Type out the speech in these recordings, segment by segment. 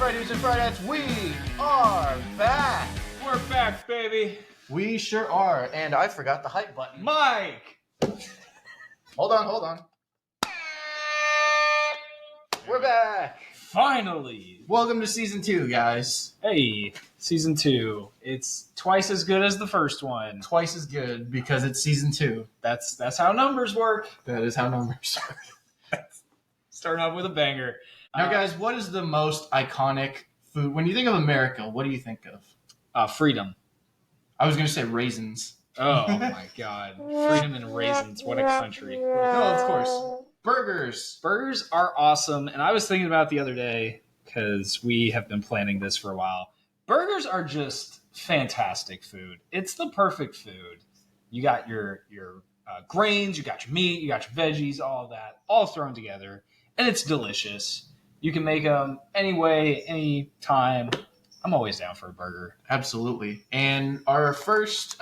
Fridays and Fridays, we are back. We're back, baby. We sure are. And I forgot the hype button. Mike! Hold on. We're back. Finally. Welcome to season 2, guys. Hey, season 2. It's twice as good as the first one. Twice as good because it's season 2. That's how numbers work. That is how numbers work. Starting off with a banger. Now, guys, what is the most iconic food? When you think of America, what do you think of? Freedom. I was going to say raisins. Oh, my God. Freedom and raisins. What a country. No, of course. Burgers. Burgers are awesome. And I was thinking about it the other day because we have been planning this for a while. Burgers are just fantastic food. It's the perfect food. You got your grains, you got your meat, you got your veggies, all of that, all thrown together. And it's delicious. You can make them any way, any time. I'm always down for a burger. Absolutely. And our first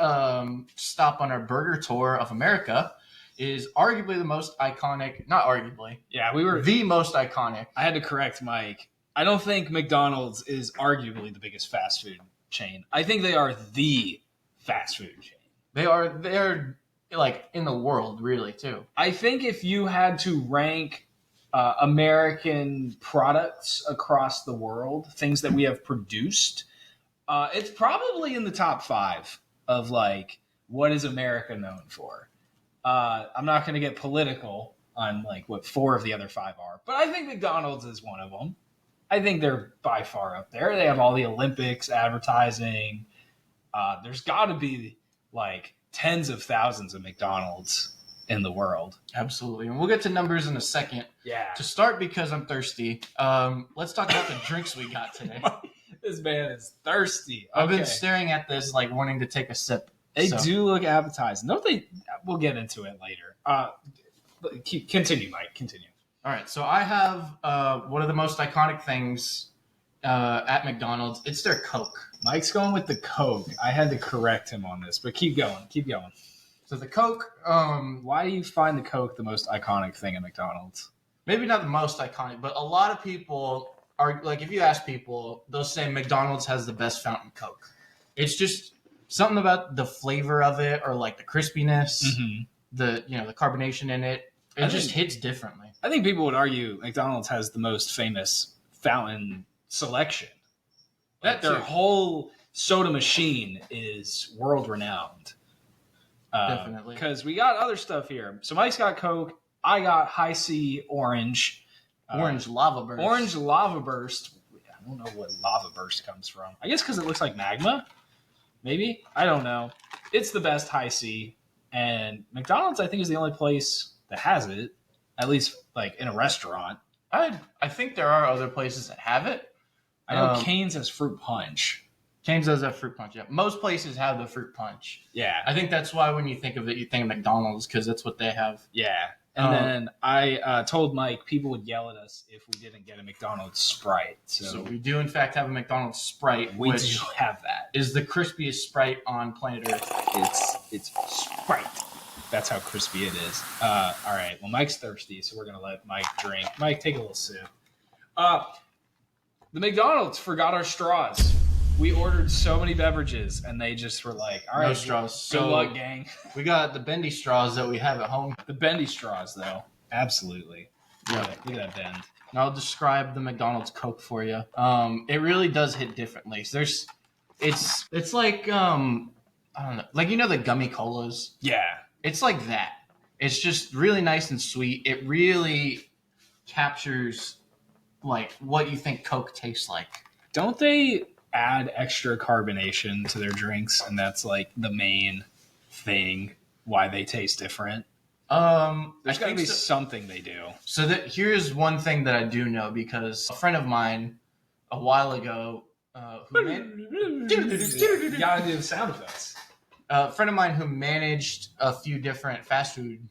stop on our burger tour of America is arguably the most iconic, not arguably. Yeah, we were the most iconic. I had to correct Mike. I don't think McDonald's is arguably the biggest fast food chain. I think they are the fast food chain. They're like in the world, really, too. I think if you had to rank American products across the world, things that we have produced, it's probably in the top 5 of like what is America known for. I'm not going to get political on like what 4 of the other 5 are, but I think McDonald's is one of them. I think they're by far up there. They have all the Olympics advertising. There's got to be like tens of thousands of McDonald's in the world. Absolutely. And we'll get to numbers in a second. Yeah. To start, because I'm thirsty, let's talk about the drinks we got today. This man is thirsty. I've been staring at this like wanting to take a sip. They do look appetizing. Don't they? We'll get into it later. Continue, Mike. Continue. All right. So I have one of the most iconic things at McDonald's. It's their Coke. Mike's going with the Coke. I had to correct him on this, but keep going. Keep going. So the Coke, why do you find the Coke the most iconic thing at McDonald's? Maybe not the most iconic, but a lot of people are like, if you ask people, they'll say McDonald's has the best fountain Coke. It's just something about the flavor of it, or like the crispiness, the carbonation in it. It just hits differently. I think people would argue McDonald's has the most famous fountain selection. Like their whole soda machine is world renowned. Definitely. Because we got other stuff here. So Mike's got Coke. I got High C Orange. Orange Lava Burst. Orange Lava Burst. I don't know what Lava Burst comes from. I guess because it looks like magma. Maybe. I don't know. It's the best High C. And McDonald's, I think, is the only place that has it. At least like in a restaurant. I think there are other places that have it. I know Cane's has fruit punch. Cane's does have fruit punch, yeah. Most places have the fruit punch. Yeah. I think that's why when you think of it, you think of McDonald's, because that's what they have. Yeah. And then I told Mike people would yell at us if we didn't get a McDonald's Sprite. So we do, in fact, have a McDonald's Sprite. We do have that. Is the crispiest Sprite on planet Earth. It's Sprite. That's how crispy it is. All right. Well, Mike's thirsty, so we're going to let Mike drink. Mike, take a little sip. The McDonald's forgot our straws. We ordered so many beverages, and they just were like, all right, no straws. Good luck, gang. We got the bendy straws that we have at home. The bendy straws, though. Absolutely. Yeah. Look at that bend. And I'll describe the McDonald's Coke for you. It really does hit differently. So it's like, I don't know, like, the gummy colas? Yeah. It's like that. It's just really nice and sweet. It really captures, like, what you think Coke tastes like. Don't they add extra carbonation to their drinks, and that's like the main thing why they taste different? There's got to be something they do. So here's one thing that I do know, because a friend of mine a while ago You gotta do the sound effects. A friend of mine who managed a few different fast food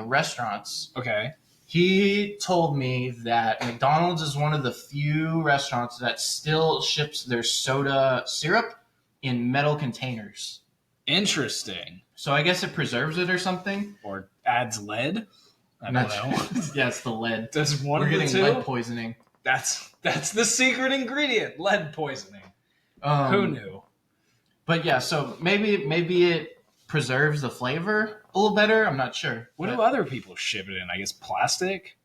restaurants. Okay. He told me that McDonald's is one of the few restaurants that still ships their soda syrup in metal containers. Interesting. So I guess it preserves it or something? Or adds lead? I don't know. Yeah, it's the lead. Does one We're of the getting two? lead poisoning. That's the secret ingredient. Lead poisoning. Who knew? But yeah, so maybe it preserves the flavor a little better. I'm not sure. What do other people ship it in? I guess plastic?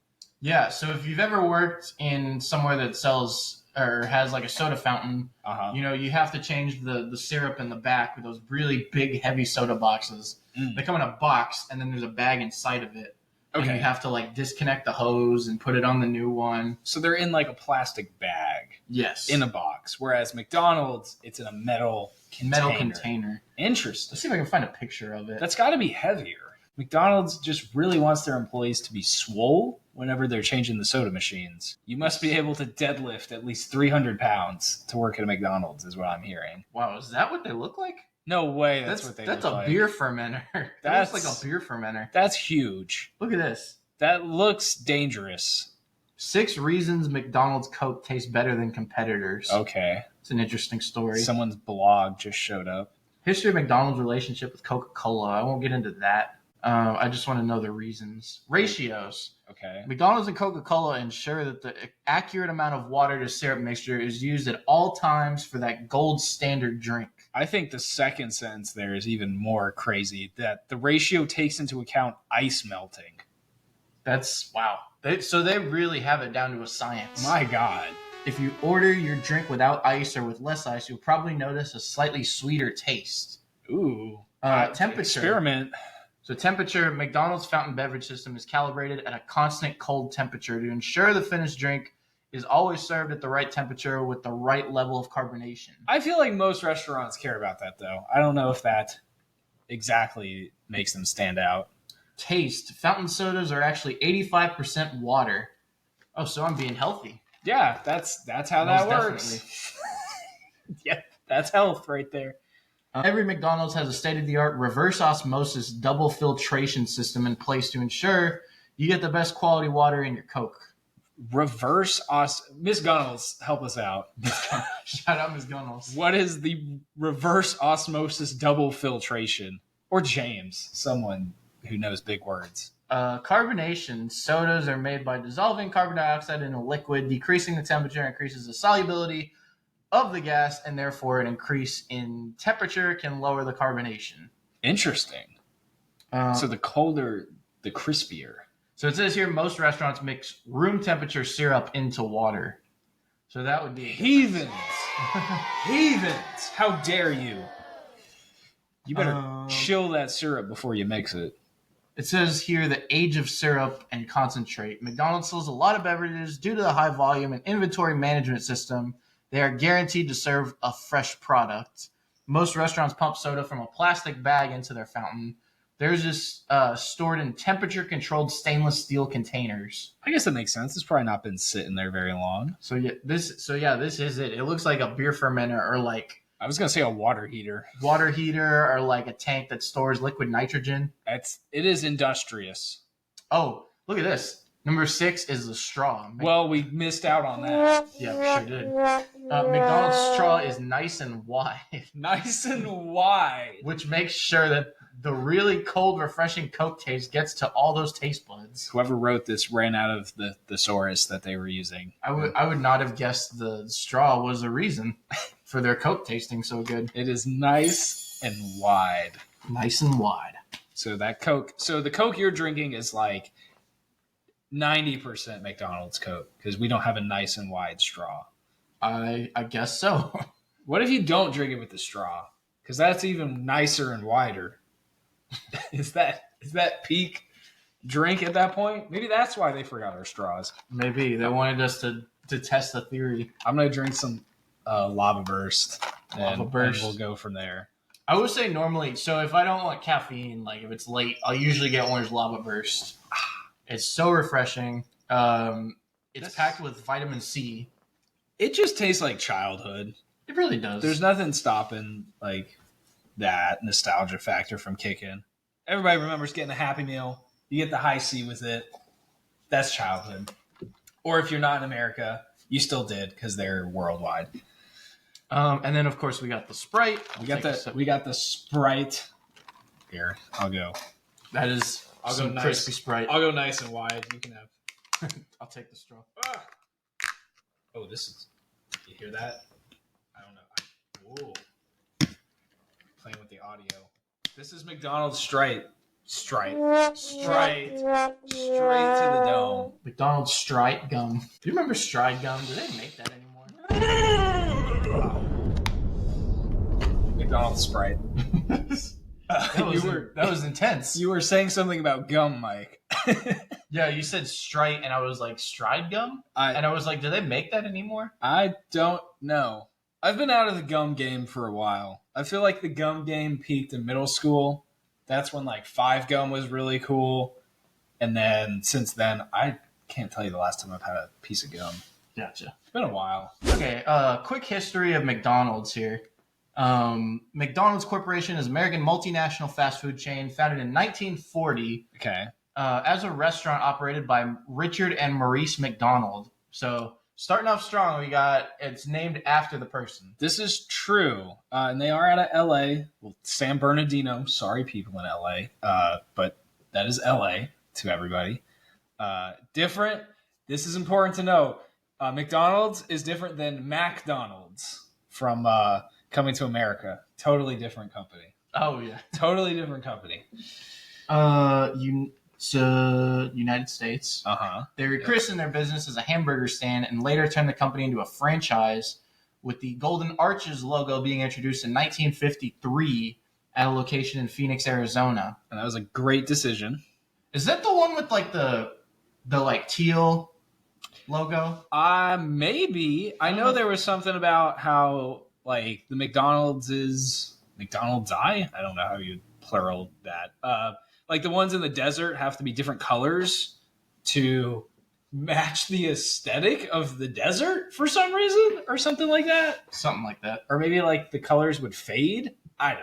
Yeah, so if you've ever worked in somewhere that sells or has like a soda fountain, you have to change the syrup in the back with those really big, heavy soda boxes. They come in a box, and then there's a bag inside of it. Okay. And you have to like disconnect the hose and put it on the new one. So they're in like a plastic bag. Yes. In a box. Whereas McDonald's, it's in a metal container. Interesting. Let's see if I can find a picture of it. That's got to be heavier. McDonald's just really wants their employees to be swole whenever they're changing the soda machines. You must be able to deadlift at least 300 pounds to work at a McDonald's, is what I'm hearing. Wow, is that what they look like? No way that's what they look like. That's a beer fermenter. That looks like a beer fermenter. That's huge. Look at this. That looks dangerous. 6 reasons McDonald's Coke tastes better than competitors. Okay. It's an interesting story. Someone's blog just showed up. History of McDonald's relationship with Coca-Cola. I won't get into that. I just want to know the reasons. Ratios. Okay. McDonald's and Coca-Cola ensure that the accurate amount of water to syrup mixture is used at all times for that gold standard drink. I think the second sentence there is even more crazy, that the ratio takes into account ice melting. That's, wow. So they really have it down to a science. My God. If you order your drink without ice or with less ice, you'll probably notice a slightly sweeter taste. Ooh. Temperature. Experiment. So temperature, McDonald's fountain beverage system is calibrated at a constant cold temperature to ensure the finished drink is always served at the right temperature with the right level of carbonation. I feel like most restaurants care about that, though. I don't know if that exactly makes them stand out. Taste. Fountain sodas are actually 85% water. Oh, so I'm being healthy. Yeah, that's how that works. Yeah, that's health right there. Every McDonald's has a state-of-the-art reverse osmosis double filtration system in place to ensure you get the best quality water in your Coke. Miss Gunnels, help us out. Shout out Miss Gunnels. What is the reverse osmosis double filtration? Or James, someone who knows big words. Carbonation. Sodas are made by dissolving carbon dioxide in a liquid. Decreasing the temperature increases the solubility of the gas, and therefore an increase in temperature can lower the carbonation. Interesting. So the colder, the crispier. So it says here most restaurants mix room temperature syrup into water. So that would be heathens. Heathens! How dare you? You better chill that syrup before you mix it. It says here the age of syrup and concentrate. McDonald's sells a lot of beverages due to the high volume and inventory management system. They are guaranteed to serve a fresh product. Most restaurants pump soda from a plastic bag into their fountain. Theirs is stored in temperature-controlled stainless steel containers. I guess that makes sense. It's probably not been sitting there very long. So this is it. It looks like a beer fermenter, or like I was gonna say a water heater. Water heater, or like a tank that stores liquid nitrogen. It is industrious. Oh, look at this. Number 6 is the straw. Well, we missed out on that. Yeah, we sure did. McDonald's straw is nice and wide. Nice and wide. Which makes sure that the really cold, refreshing Coke taste gets to all those taste buds. Whoever wrote this ran out of the thesaurus that they were using. I would not have guessed the straw was a reason for their Coke tasting so good. It is nice and wide. Nice and wide. So the Coke you're drinking is like 90% McDonald's Coke, because we don't have a nice and wide straw. I guess so. What if you don't drink it with the straw? Because that's even nicer and wider. Is that peak drink at that point? Maybe that's why they forgot our straws. Maybe they wanted us to test the theory. I'm gonna drink some lava burst. And we'll go from there. I would say normally, so if I don't want caffeine, like if it's late, I'll usually get orange lava burst. It's so refreshing. It's packed with vitamin C. It just tastes like childhood. It really does. There's nothing stopping like that nostalgia factor from kicking. Everybody remembers getting a Happy Meal. You get the high C with it. That's childhood. Or if you're not in America, you still did, because they're worldwide. And then of course we got the Sprite. We got the Sprite. Here, I'll go. That is crispy Sprite. I'll go nice and wide. You can have. I'll take the straw. Oh, this is. You hear that? I don't know. Whoa. Playing with the audio. This is McDonald's Straight to the dome. McDonald's Stride Gum. Do you remember Stride Gum? Do they make that anymore? McDonald's Sprite. That was intense. You were saying something about gum, Mike. Yeah, you said Stride, and I was like, Stride Gum? And I was like, do they make that anymore? I don't know. I've been out of the gum game for a while. I feel like the gum game peaked in middle school. That's when like 5 gum was really cool. And then since then, I can't tell you the last time I've had a piece of gum. Gotcha. It's been a while. Okay, quick history of McDonald's here. McDonald's Corporation is an American multinational fast food chain founded in 1940. Okay. As a restaurant operated by Richard and Maurice McDonald. So starting off strong, it's named after the person. This is true. And they are out of L.A. Well, San Bernardino. Sorry, people in L.A. But that is L.A. to everybody. Different. This is important to know. McDonald's is different than McDonald's from Coming to America. Totally different company. Oh, yeah. Totally different company. United States. Uh-huh. They rechristened their business as a hamburger stand and later turned the company into a franchise, with the Golden Arches logo being introduced in 1953 at a location in Phoenix, Arizona. And that was a great decision. Is that the one with like the like teal logo? Maybe. I know there was something about how like the McDonald's is McDonald's I don't know how you plural that. Like the ones in the desert have to be different colors to match the aesthetic of the desert for some reason or something like that. Something like that. Or maybe like the colors would fade. I don't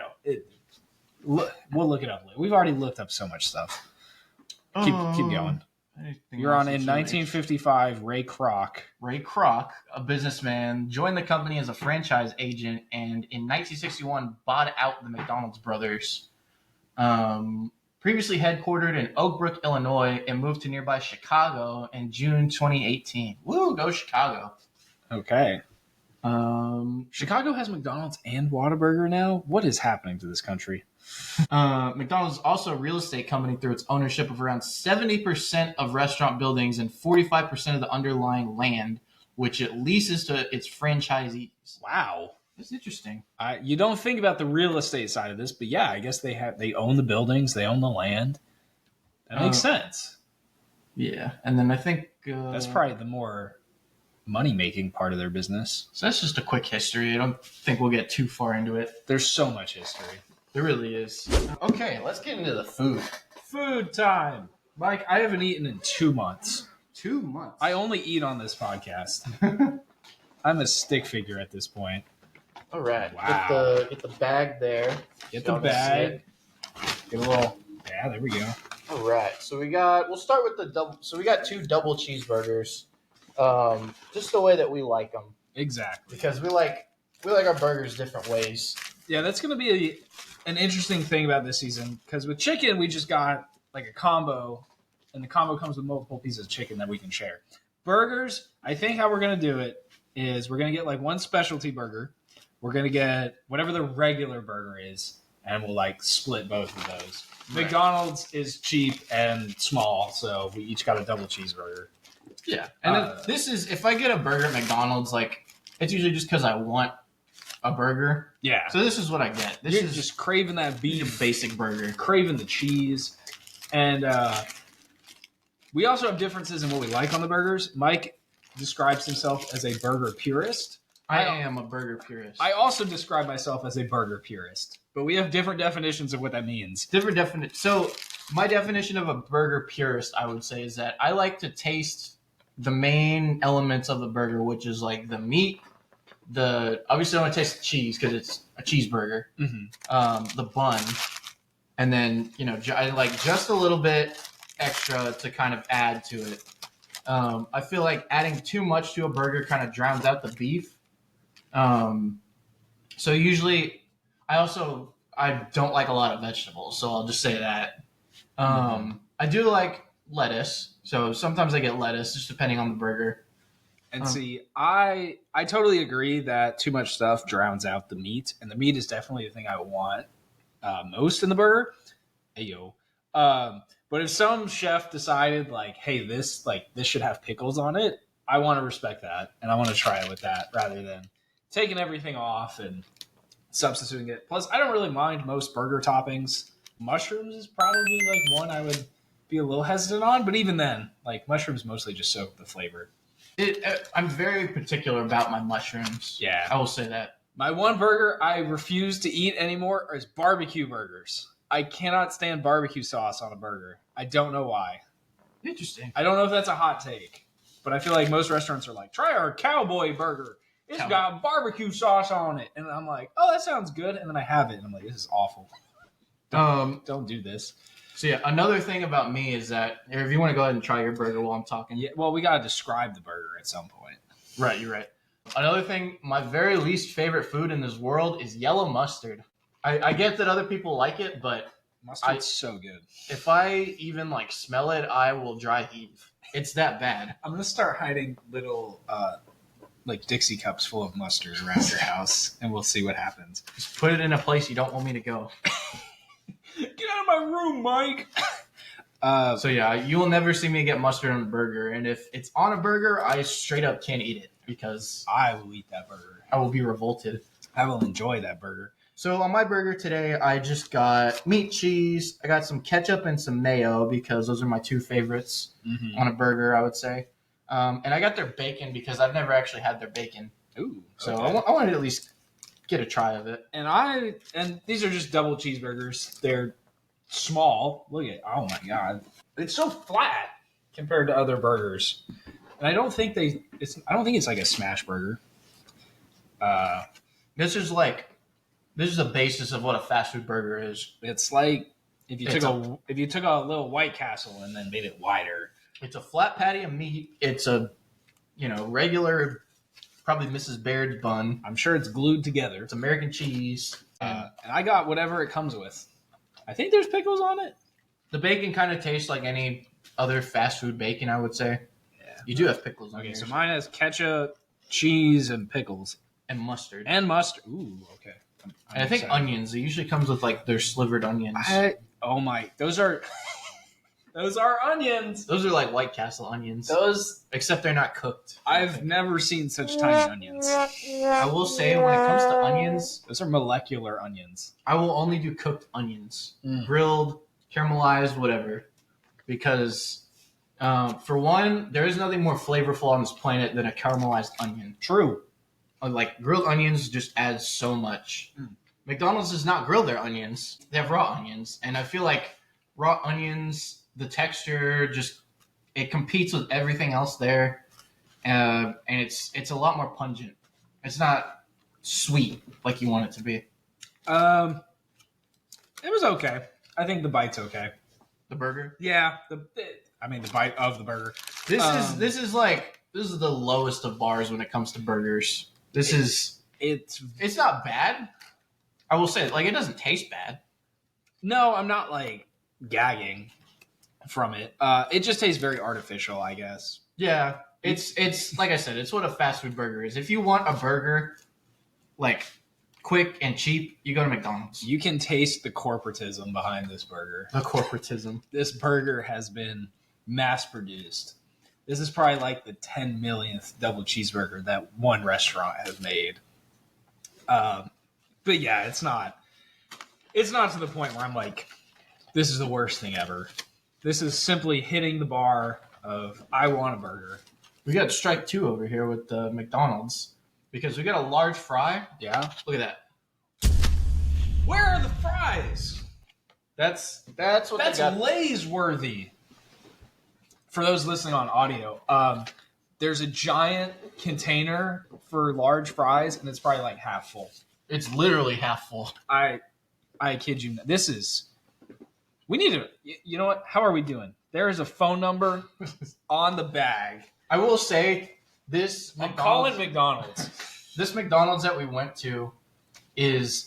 know. We'll look it up later. We've already looked up so much stuff. Keep going. You're on in 1955, Ray Kroc. Ray Kroc, a businessman, joined the company as a franchise agent and in 1961 bought out the McDonald's brothers. Previously headquartered in Oak Brook, Illinois, and moved to nearby Chicago in June 2018. Woo, go Chicago. Okay. Chicago has McDonald's and Whataburger now? What is happening to this country? McDonald's is also a real estate company through its ownership of around 70% of restaurant buildings and 45% of the underlying land, which it leases to its franchisees. Wow. That's interesting. You don't think about the real estate side of this, but yeah, I guess they own the buildings, they own the land. That makes sense. Yeah, and then I think that's probably the more money-making part of their business. So that's just a quick history. I don't think we'll get too far into it. There's so much history. There really is. Okay, let's get into the food. Food time. Mike, I haven't eaten in 2 months. 2 months? I only eat on this podcast. I'm a stick figure at this point. All right. Wow. Get the bag there. Get the bag. Get a little. Yeah, there we go. All right. So we'll start with the double. So we got 2 double cheeseburgers. Just the way that we like them. Exactly. Because we like our burgers different ways. Yeah, that's going to be an interesting thing about this season. Because with chicken, we just got like a combo. And the combo comes with multiple pieces of chicken that we can share. Burgers, I think how we're going to do it is we're going to get like one specialty burger. We're going to get whatever the regular burger is, and we'll like split both of those. Right. McDonald's is cheap and small, so we each got a double cheeseburger. Yeah. And this is, if I get a burger at McDonald's, like, it's usually just because I want a burger. Yeah. So this is what I get. This is just craving that beef. Basic burger. Craving the cheese. And we also have differences in what we like on the burgers. Mike describes himself as a burger purist. I am a burger purist. I also describe myself as a burger purist, but we have different definitions of what that means. So my definition of a burger purist, I would say, is that I like to taste the main elements of the burger, which is like the meat, obviously I want to taste the cheese because it's a cheeseburger, the bun, and then, I like just a little bit extra to kind of add to it. I feel like adding too much to a burger kind of drowns out the beef. So usually I don't like a lot of vegetables, so I'll just say that. I do like lettuce, so sometimes I get lettuce just depending on the burger. And see, I totally agree that too much stuff drowns out the meat, and the meat is definitely the thing I want most in the burger. Ayo. But if some chef decided like, hey, this should have pickles on it, I want to respect that, and I want to try it with that rather than taking everything off and substituting it. Plus, I don't really mind most burger toppings. Mushrooms is probably like one I would be a little hesitant on, but even then, like mushrooms mostly just soak the flavor. I'm very particular about my mushrooms. Yeah. I will say that. My one burger I refuse to eat anymore is barbecue burgers. I cannot stand barbecue sauce on a burger. I don't know why. Interesting. I don't know if that's a hot take, but I feel like most restaurants are like, try our cowboy burger. It's got barbecue sauce on it. And I'm like, oh, that sounds good. And then I have it, and I'm like, this is awful. Don't do this. So yeah, another thing about me is that if you want to go ahead and try your burger while I'm talking. Yeah, well, we got to describe the burger at some point. Right, you're right. Another thing, my very least favorite food in this world is yellow mustard. I get that other people like it, but mustard's so good. If I even like smell it, I will dry heave. It's that bad. I'm gonna start hiding little like Dixie cups full of mustard around your house, and we'll see what happens. Just put it in a place you don't want me to go. Get out of my room, Mike. So yeah, you will never see me get mustard on a burger, and if it's on a burger, I straight up can't eat it because I will eat that burger. I will be revolted. I will enjoy that burger. So on my burger today, I just got meat, cheese. I got some ketchup and some mayo because those are my two favorites on a burger, I would say. And I got their bacon because I've never actually had their bacon. Ooh, so okay. I wanted to at least get a try of it. And these are just double cheeseburgers. They're small. Look at, oh my god, it's so flat compared to other burgers. And I don't think it's like a smash burger. This is the basis of what a fast food burger is. It's like if you took a little White Castle and then made it wider. It's a flat patty of meat. It's a regular, probably Mrs. Baird's bun. I'm sure it's glued together. It's American cheese. And I got whatever it comes with. I think there's pickles on it. The bacon kind of tastes like any other fast food bacon, I would say. Yeah. You do have pickles on it. Okay, so mine has ketchup, cheese, and pickles. And mustard. Ooh, okay. And I think onions. It usually comes with like their slivered onions. Those are onions. Those are like White Castle onions. Except they're not cooked. I've never seen such tiny onions. I will say when it comes to onions, those are molecular onions. I will only do cooked onions, grilled, caramelized, whatever, because for one, there is nothing more flavorful on this planet than a caramelized onion. True. Like grilled onions just add so much. McDonald's does not grill their onions; they have raw onions, and I feel like raw onions, the texture it competes with everything else there, and it's a lot more pungent. It's not sweet like you want it to be. It was okay. I think the bite's okay. The burger, yeah. The bite of the burger. This is the lowest of bars when it comes to burgers. It's not bad. I will say, like, it doesn't taste bad. No, I'm not like gagging from it. It just tastes very artificial, I guess. Yeah, it's like I said, it's what a fast food burger is. If you want a burger like quick and cheap, you go to McDonald's. You can taste the corporatism behind this burger. The corporatism. This burger has been mass produced. This is probably like the 10 millionth double cheeseburger that one restaurant has made. But yeah, it's not to the point where I'm like, this is the worst thing ever. This is simply hitting the bar of, I want a burger. We got strike two over here with McDonald's because we got a large fry. Yeah. Look at that. Where are the fries? That's Lay's worthy. For those listening on audio, there's a giant container for large fries, and it's probably like half full. It's literally half full. I kid you not. We need to, you know what? How are we doing? There is a phone number on the bag. I will say this. I'm calling McDonald's. This McDonald's that we went to is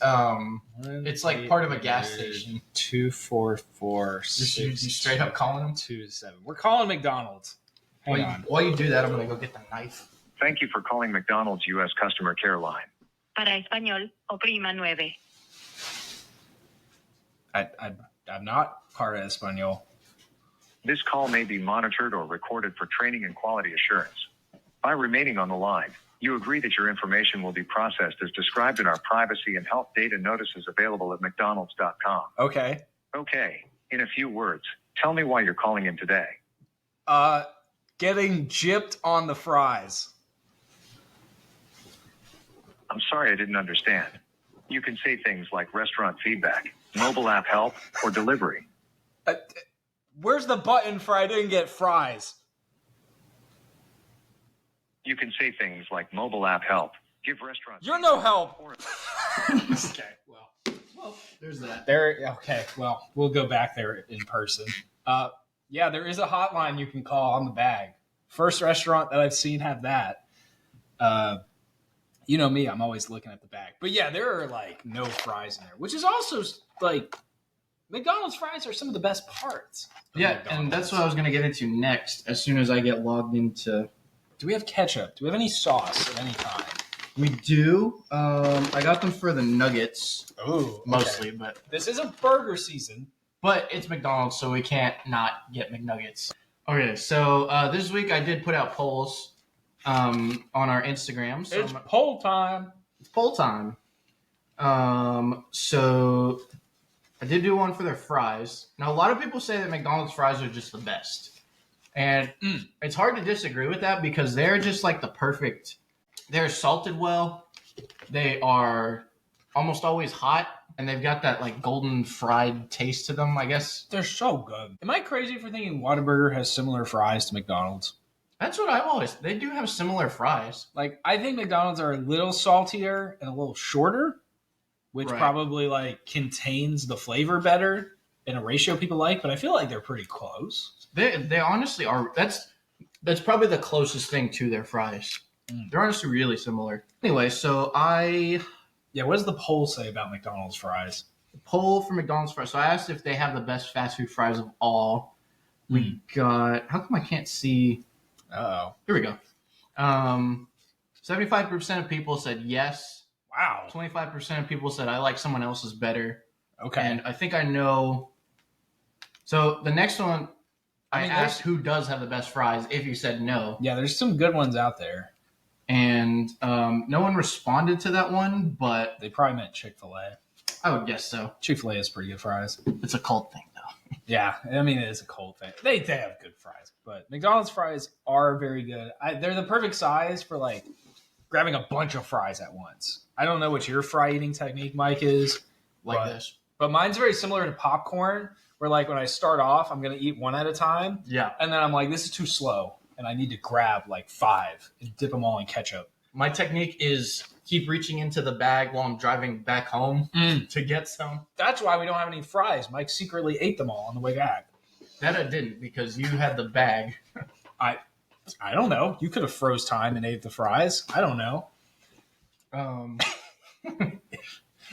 it's like part of a gas station. 244. You straight up calling them 27. We're calling McDonald's. Hang on. While you do that, I'm gonna go get the knife. Thank you for calling McDonald's U.S. customer care line. Para español, oprima 9. I'm not part of Espanol. This call may be monitored or recorded for training and quality assurance. By remaining on the line, you agree that your information will be processed as described in our privacy and health data notices available at mcdonalds.com. Okay. Okay. In a few words, tell me why you're calling in today. Getting gypped on the fries. I'm sorry I didn't understand. You can say things like restaurant feedback, mobile app help, or delivery. Where's the button for I didn't get fries? You can say things like mobile app help, give restaurants... You're no help. Okay, well, there's that. Okay, well, we'll go back there in person. Yeah, there is a hotline you can call on the bag. First restaurant that I've seen have that. You know me, I'm always looking at the bag. But yeah, there are like no fries in there, which is also like McDonald's fries are some of the best parts. Yeah, McDonald's. and that's what I was going to get into next as soon as I get logged into... Do we have ketchup? Do we have any sauce of any kind? We do. I got them for the nuggets. Oh, mostly, but this isn't burger season. But it's McDonald's, so we can't not get McNuggets. Okay, so this week I did put out polls on our Instagram. So It's poll time. It's poll time. So I did do one for their fries. Now, a lot of people say that McDonald's fries are just the best. And it's hard to disagree with that because they're just like the perfect... They're salted well. They are almost always hot. And they've got that like golden fried taste to them, I guess. They're so good. Am I crazy for thinking Whataburger has similar fries to McDonald's? That's what I've always... They do have similar fries. Like, I think McDonald's are a little saltier and a little shorter, which probably like contains the flavor better in a ratio people like, but I feel like they're pretty close. They honestly are. That's probably the closest thing to their fries. They're honestly really similar. Anyway, so Yeah, what does the poll say about McDonald's fries? The poll for McDonald's fries. So I asked if they have the best fast food fries of all. We got... How come I can't see... Uh-oh. Here we go. 75% of people said yes. Wow. 25% of people said I like someone else's better. Okay. And I think I know... So the next one... I asked who does have the best fries if you said no. Yeah, there's some good ones out there. And no one responded to that one, but... They probably meant Chick-fil-A. I would guess so. Chick-fil-A has pretty good fries. It's a cult thing, though. Yeah, I mean, it is a cult thing. They have good fries, but McDonald's fries are very good. They're the perfect size for, like, grabbing a bunch of fries at once. I don't know what your fry eating technique, Mike, is. Like this. But mine's very similar to popcorn, where, like, when I start off, I'm going to eat one at a time. Yeah. And then I'm like, this is too slow. And I need to grab like 5 and dip them all in ketchup. My technique is keep reaching into the bag while I'm driving back home to get some. That's why we don't have any fries. Mike secretly ate them all on the way back. That I didn't because you had the bag. I don't know. You could have froze time and ate the fries. I don't know.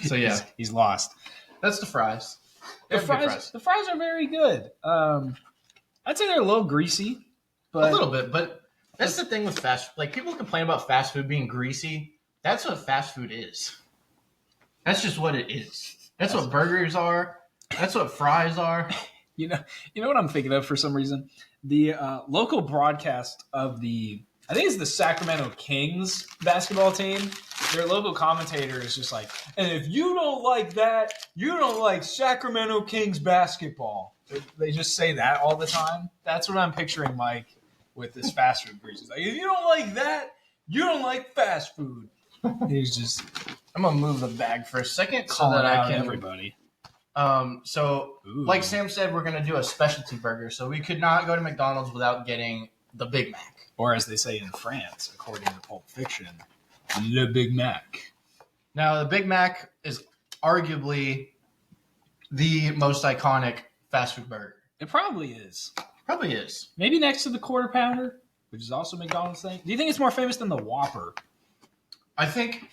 So yeah, he's lost. That's the fries. The fries are very good. I'd say they're a little greasy. But, a little bit, but that's the thing with fast food. Like, people complain about fast food being greasy. That's what fast food is. That's just what it is. That's what burgers are. That's what fries are. You know what I'm thinking of for some reason? The local broadcast of I think it's the Sacramento Kings basketball team. Their local commentator is just like, and if you don't like that, you don't like Sacramento Kings basketball. They just say that all the time. That's what I'm picturing, Mike, with this fast food grease. Like, if you don't like that, you don't like fast food. He's just... I'm going to move the bag for a second so that I can... everybody. Like Sam said, we're going to do a specialty burger. So we could not go to McDonald's without getting the Big Mac. Or as they say in France, according to Pulp Fiction, Le Big Mac. Now, the Big Mac is arguably the most iconic fast food burger. It probably is. Probably is. Maybe next to the Quarter Pounder, which is also McDonald's thing. Do you think it's more famous than the Whopper? I think...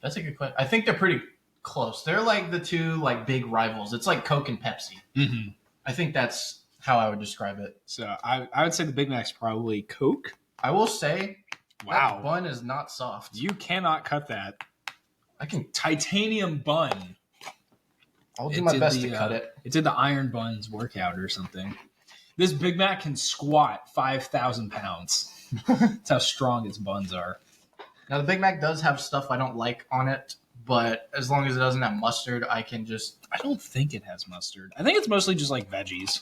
that's a good question. I think they're pretty close. They're like the two like big rivals. It's like Coke and Pepsi. Mm-hmm. I think that's how I would describe it. So I would say the Big Mac's probably Coke. I will say Wow. That bun is not soft. You cannot cut that. I can. Titanium bun. I'll do my best to cut it. It did the Iron Buns workout or something. This Big Mac can squat 5,000 pounds. That's how strong its buns are. Now, the Big Mac does have stuff I don't like on it, but as long as it doesn't have mustard, I can just... I don't think it has mustard. I think it's mostly just like veggies.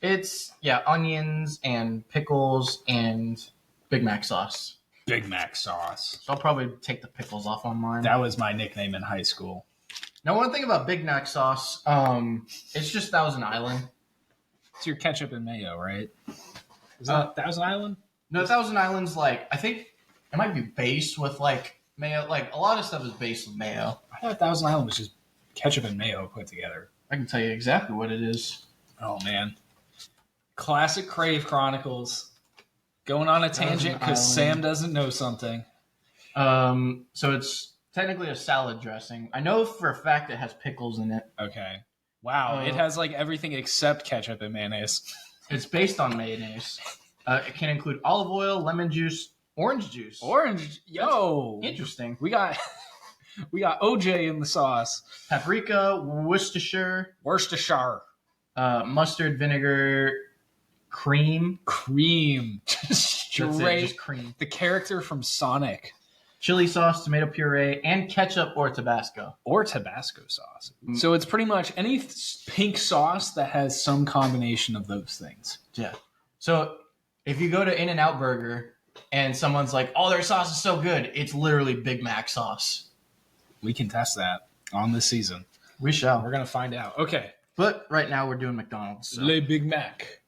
It's, onions and pickles and Big Mac sauce. Big Mac sauce. So I'll probably take the pickles off on mine. That was my nickname in high school. Now, one thing about Big Mac sauce, it's just Thousand Island. It's your ketchup and mayo, right? Is that Thousand Island? No, Thousand Island's like, I think it might be based with like mayo. Like a lot of stuff is based with mayo. I thought Thousand Island was just ketchup and mayo put together. I can tell you exactly what it is. Oh, man. Classic Crave Chronicles. Going on a tangent because Sam doesn't know something. So it's technically a salad dressing. I know for a fact it has pickles in it. Okay. Wow. It has like everything except ketchup and mayonnaise. It's based on mayonnaise. It can include olive oil, lemon juice, orange juice. Orange. Yo. Interesting. We got OJ in the sauce. Paprika, Worcestershire, mustard, vinegar, cream. Straight. Just cream. The character from Sonic. Chili sauce, tomato puree, and ketchup or Tabasco. Or Tabasco sauce. So it's pretty much any pink sauce that has some combination of those things. Yeah. So if you go to In-N-Out Burger and someone's like, oh, their sauce is so good, it's literally Big Mac sauce. We can test that on this season. We shall. We're going to find out. Okay. But right now we're doing McDonald's. So. Le Big Mac.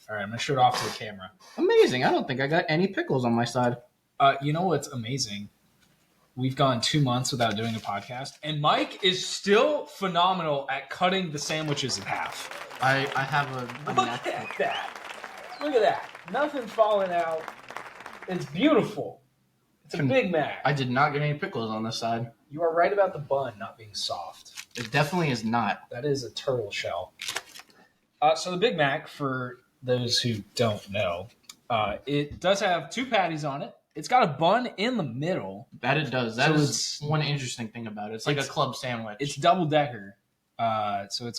All right, I'm going to show it off to the camera. Amazing. I don't think I got any pickles on my side. You know what's amazing? We've gone 2 months without doing a podcast, and Mike is still phenomenal at cutting the sandwiches in half. I have a Look at that. Look at that. Nothing falling out. It's beautiful. It's a Big Mac. I did not get any pickles on this side. You are right about the bun not being soft. It definitely is not. That is a turtle shell. So the Big Mac, for those who don't know, it does have 2 patties on it. It's got a bun in the middle. That it does. That is one interesting thing about it. It's like a club sandwich. It's double decker. So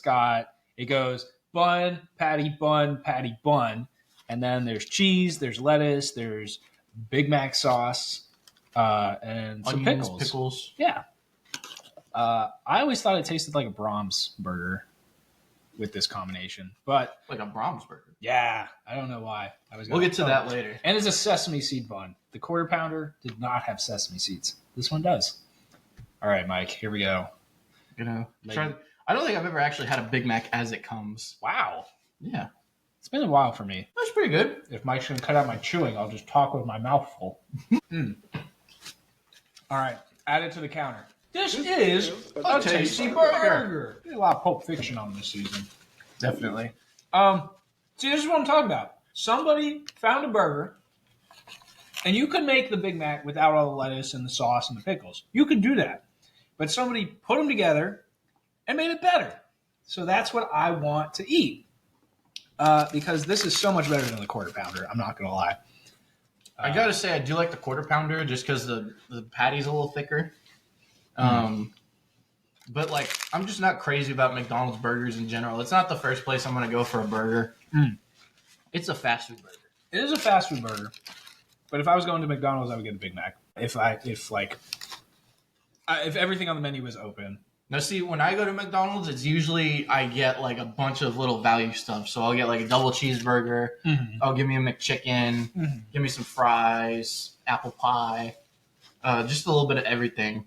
it goes bun, patty, bun. And then there's cheese, there's lettuce, there's Big Mac sauce, and some onions, pickles. Yeah. I always thought it tasted like a Brahms burger with this combination. But like a Brahms burger. Yeah. I don't know why. We'll get to that later. And it's a sesame seed bun. The Quarter Pounder did not have sesame seeds. This one does. All right, Mike, here we go. I don't think I've ever actually had a Big Mac as it comes. Wow. Yeah. It's been a while for me. That's pretty good. If Mike's going to cut out my chewing, I'll just talk with my mouth full. All right, add it to the counter. This is a tasty burger. There's a lot of Pulp Fiction on this season. Definitely. See, this is what I'm talking about. Somebody found a burger, and you could make the Big Mac without all the lettuce and the sauce and the pickles. You could do that. But somebody put them together and made it better. So that's what I want to eat. Because this is so much better than the Quarter Pounder. I'm not going to lie. I got to say, I do like the Quarter Pounder just because the patty's a little thicker. But, like, I'm just not crazy about McDonald's burgers in general. It's not the first place I'm going to go for a burger. It's a fast food burger. It is a fast food burger. But if I was going to McDonald's, I would get a Big Mac. If everything on the menu was open. Now, see, when I go to McDonald's, it's usually I get, like, a bunch of little value stuff. So I'll get, like, a double cheeseburger. I'll give me a McChicken. Give me some fries, apple pie. Just a little bit of everything.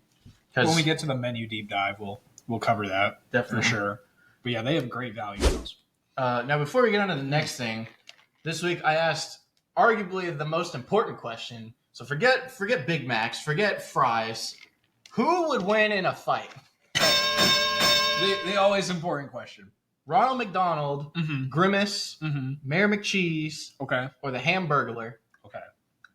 When we get to the menu deep dive, we'll cover that. Definitely. For sure. But, yeah, they have great value deals. Now, before we get on to the next thing, this week I asked arguably the most important question. So forget Big Macs, forget fries. Who would win in a fight? The always important question. Ronald McDonald, Grimace, Mayor McCheese, okay, or the Hamburglar? Okay.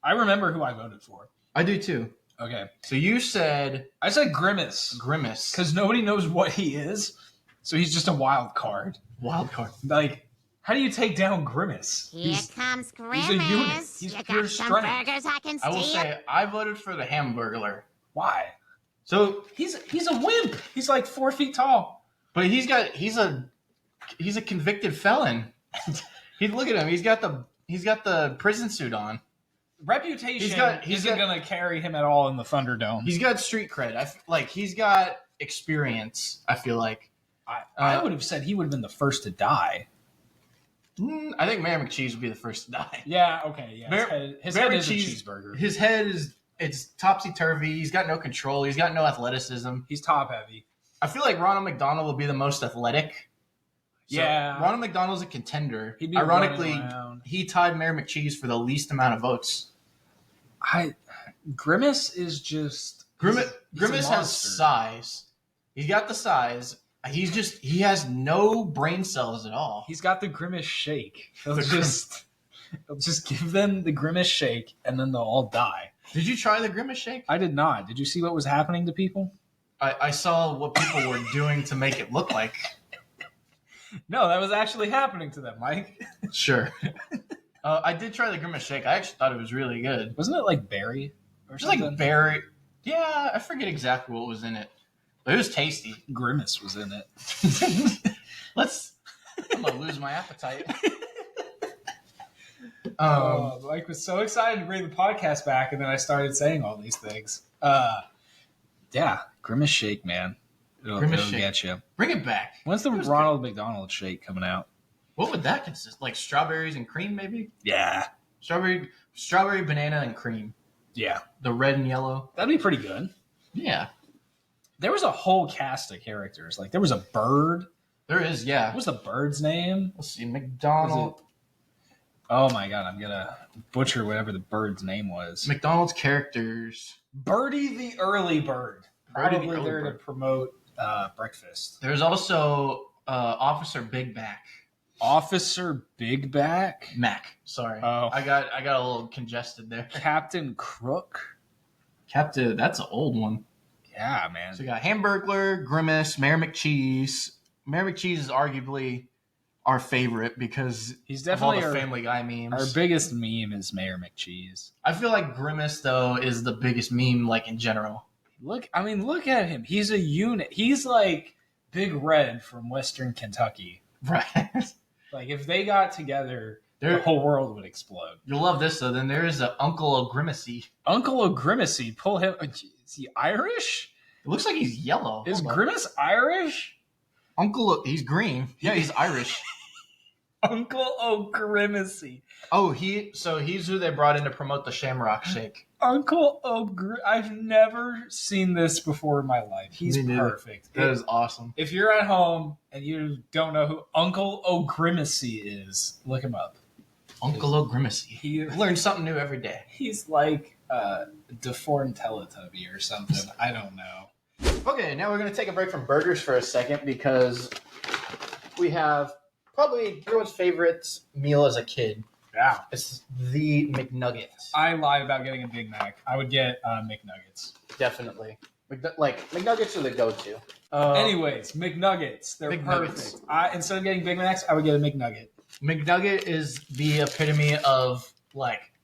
I remember who I voted for. I do too. Okay. So you said... I said Grimace. Grimace. Because nobody knows what he is. So he's just a wild card. Wild card. Like, How do you take down Grimace? Here comes Grimace. he's a unit. He's you pure got some strength. burgers I can I will steal? say I voted for the Hamburglar. Why? So, He's a wimp. He's like 4 feet tall. but he's a convicted felon. Look at him. He's got the prison suit on. Reputation he's isn't going to carry him at all in the Thunderdome. He's got street cred. He's got experience. I feel like. I would have said he would have been the first to die. I think Mayor McCheese would be the first to die. Yeah, okay, yeah. His head is a cheeseburger. His head it's topsy-turvy. He's got no control. He's got no athleticism. He's top heavy. I feel like Ronald McDonald will be the most athletic. So Yeah. Ronald McDonald's a contender. He'd be Ironically, running around. he tied Mayor McCheese for the least amount of votes. Grimace is just... Grimace he's a has monster. size. He's got the size. He has no brain cells at all. He's got the Grimace shake. He'll The just give them the Grimace shake, and then they'll all die. Did you try the Grimace shake? I did not. Did you see what was happening to people? I saw what people were doing to make it look like. No, that was actually happening to them, Mike. Sure. I did try the Grimace shake. I actually thought it was really good. Wasn't it like berry or It's something? like berry. Yeah, I forget exactly what was in it. But it was tasty. Grimace was in it. I'm going to lose my appetite. Mike was so excited to bring the podcast back, and then I started saying all these things. Yeah, Grimace shake, man. It'll Grimace shake. get you. Bring it back. When's the It was Ronald McDonald shake coming out? What would that consist? Like strawberries and cream, maybe? Yeah. Strawberry, banana, and cream. Yeah. The red and yellow. That'd be pretty good. Yeah. There was a whole cast of characters. Like, there was a bird. There is, yeah. What was the bird's name? Let's see. McDonald. Oh, my God. I'm going to butcher whatever the bird's name was. McDonald's characters. Birdie the Early Bird. Birdie the Probably Early there Bird. to promote breakfast. There's also Officer Big Back. Officer Big Back. Mac. Sorry. Oh. I got a little congested there. Captain Crook. Captain, that's an old one. Yeah, man. So we got Hamburglar, Grimace, Mayor McCheese. Mayor McCheese is arguably our favorite because He's of all definitely the our, Family Guy memes. our biggest meme is Mayor McCheese. I feel like Grimace though is the biggest meme, like in general. Look at him. He's a unit. He's like Big Red from Western Kentucky. Right. Like, if they got together, the There, whole world would explode. you'll love this though. Then there is an Uncle O'Grimacy. Uncle O'Grimacy, pull him. Is he Irish? It looks like he's yellow. Is Hold on. Grimace Irish? He's green. Yeah, he's Irish. Uncle O'Grimacy. Oh, he's who they brought in to promote the Shamrock Shake. Uncle I've never seen this before in my life. He's Me neither. perfect. That is awesome. If you're at home and you don't know who Uncle O'Grimacy is, look him up. Uncle O'Grimacy. He Learn something new every day. He's like a deformed Teletubby or something. I don't know. Okay, now we're going to take a break from burgers for a second because we have probably everyone's favorite meal as a kid. Yeah. It's the McNugget. I lied about getting a Big Mac. I would get McNuggets. Definitely. McNuggets are the go-to. Anyways, McNuggets. They're McNuggets. perfect. Instead of getting Big Macs, I would get a McNugget. McNugget is the epitome of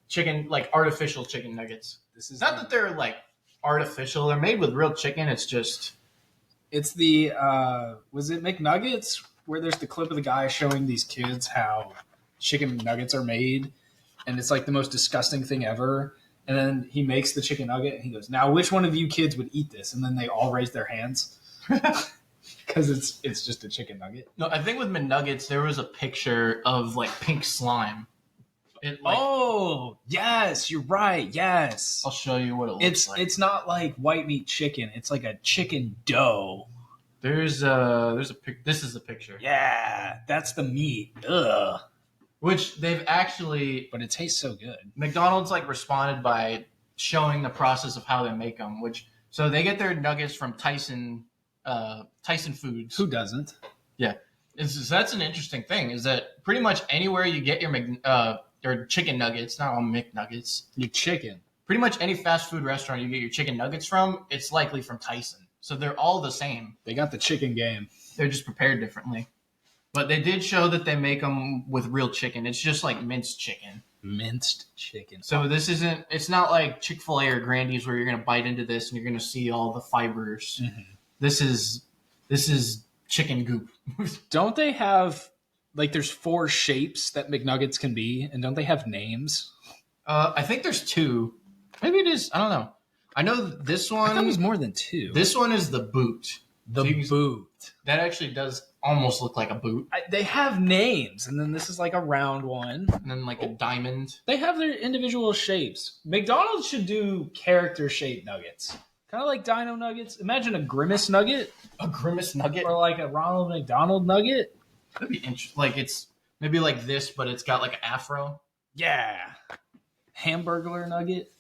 chicken, artificial chicken nuggets. This is Not that they're artificial. They're made with real chicken. It's just It's the was it McNuggets where there's the clip of the guy showing these kids how chicken nuggets are made, and it's like the most disgusting thing ever. And then he makes the chicken nugget, and he goes, "Now, which one of you kids would eat this?" And then they all raise their hands because it's just a chicken nugget. no. I think with McNuggets there was a picture of pink slime. Oh yes, you're right. Yes, I'll show you what it looks like. it's not like white meat chicken. It's like a chicken dough. There's a this is the picture. Yeah, that's the meat. Ugh. Which they've actually But it tastes so good. McDonald's responded by showing the process of how they make them. So they get their nuggets from Tyson Foods. Who doesn't? Yeah, so that's an interesting thing. Is that pretty much anywhere you get your chicken nuggets, not all McNuggets. Your chicken. Pretty much any fast food restaurant you get your chicken nuggets from, it's likely from Tyson. So they're all the same. They got the chicken game. They're just prepared differently. But they did show that they make them with real chicken. It's just like minced chicken. Minced chicken. So it's not like Chick-fil-A or Grandy's where you're going to bite into this and you're going to see all the fibers. Mm-hmm. This is chicken goop. Don't they have, like, there's 4 shapes that McNuggets can be, and don't they have names? I think there's 2. Maybe it is. I don't know. I know this one. I thought it was more than 2. This one is the boot. The boot. That actually does almost look like a boot. They have names, and then this is like a round one. And then like a diamond. They have their individual shapes. McDonald's should do character-shaped nuggets. Kind of like Dino Nuggets. Imagine a Grimace Nugget. A Grimace Nugget? Or like a Ronald McDonald Nugget. That'd be interesting. Like it's maybe like this, but it's got like an afro. Yeah. Hamburglar Nugget.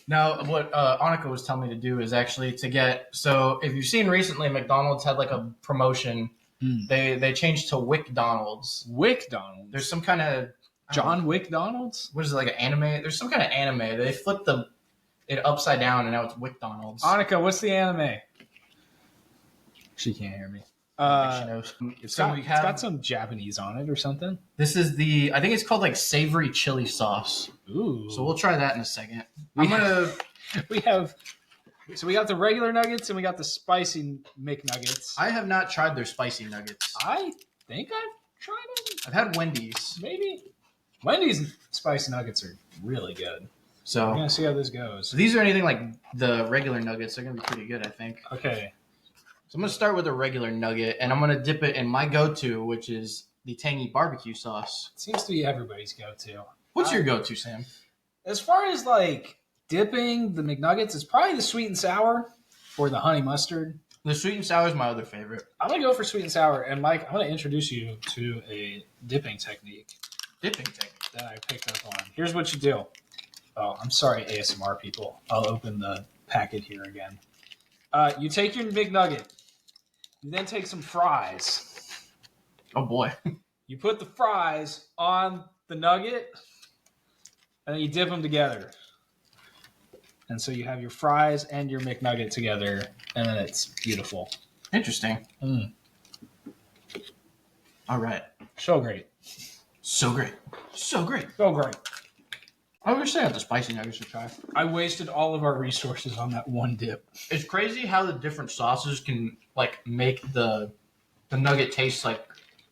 Now, what Annika was telling me to do is actually to get... So if you've seen recently, McDonald's had like a promotion. They changed to WickDonald's. WickDonald's? There's some kind of... John Wick Donald's? What is it, like an anime? There's some kind of anime. They flipped it upside down and now it's WickDonald's. Annika, what's the anime? She can't hear me. She knows. It's got some Japanese on it or something. This is I think it's called like savory chili sauce. Ooh. So we'll try that in a second. We got the regular nuggets and we got the spicy McNuggets. I have not tried their spicy nuggets. I think I've tried them. I've had Wendy's. Maybe. Wendy's spicy nuggets are really good. So we're gonna see how this goes. If these are anything like the regular nuggets, they're gonna be pretty good, I think. Okay. So I'm gonna start with a regular nugget, and I'm gonna dip it in my go-to, which is the tangy barbecue sauce. It seems to be everybody's go-to. What's your go-to, Sam? As far as like dipping the McNuggets, it's probably the sweet and sour or the honey mustard. The sweet and sour is my other favorite. I'm gonna go for sweet and sour, and Mike, I'm gonna introduce you to a dipping technique. Dipping technique that I picked up on. Here's what you do. Oh, I'm sorry, ASMR people. I'll open the packet here again. You take your McNugget. You then take some fries. Oh boy. You put the fries on the nugget, and then you dip them together. And so you have your fries and your McNugget together, and then it's beautiful. Interesting. All right. So great. So great. So great. So great. I wish they had the spicy nuggets to try. I wasted all of our resources on that one dip. It's crazy how the different sauces can like make the nugget taste like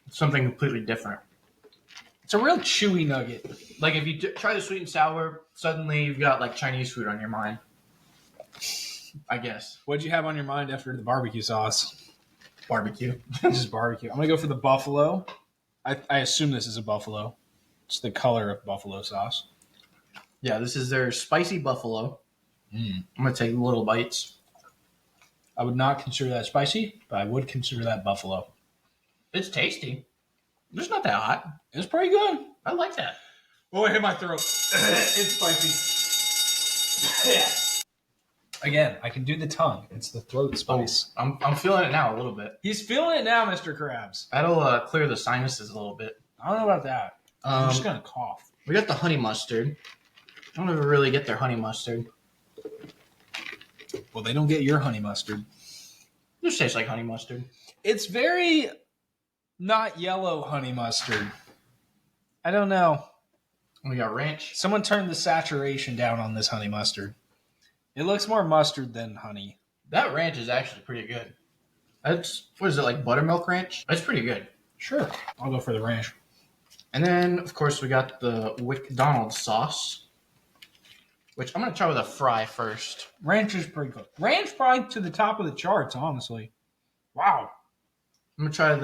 something completely different. It's a real chewy nugget. Like if you try the sweet and sour, suddenly you've got like Chinese food on your mind. I guess. What'd you have on your mind after the barbecue sauce? Barbecue. Just barbecue. I'm going to go for the buffalo. I assume this is a buffalo. It's the color of buffalo sauce. Yeah, this is their spicy buffalo. I'm going to take little bites. I would not consider that spicy, but I would consider that buffalo. It's tasty. It's not that hot. It's pretty good. I like that. Oh, it hit my throat. It's spicy. Again, I can do the tongue. It's the throat spice. Oh, I'm feeling it now a little bit. He's feeling it now, Mr. Krabs. That'll clear the sinuses a little bit. I don't know about that. I'm just going to cough. We got the honey mustard. I don't ever really get their honey mustard. Well, they don't get your honey mustard. It just tastes like honey mustard. It's very not yellow honey mustard. I don't know. We got ranch. Someone turned the saturation down on this honey mustard. It looks more mustard than honey. That ranch is actually pretty good. That's, what is it, like buttermilk ranch? That's pretty good. Sure. I'll go for the ranch. And then, of course, we got the McDonald's sauce, which I'm going to try with a fry first. Ranch is pretty good. Ranch probably to the top of the charts, honestly. Wow. I'm going to try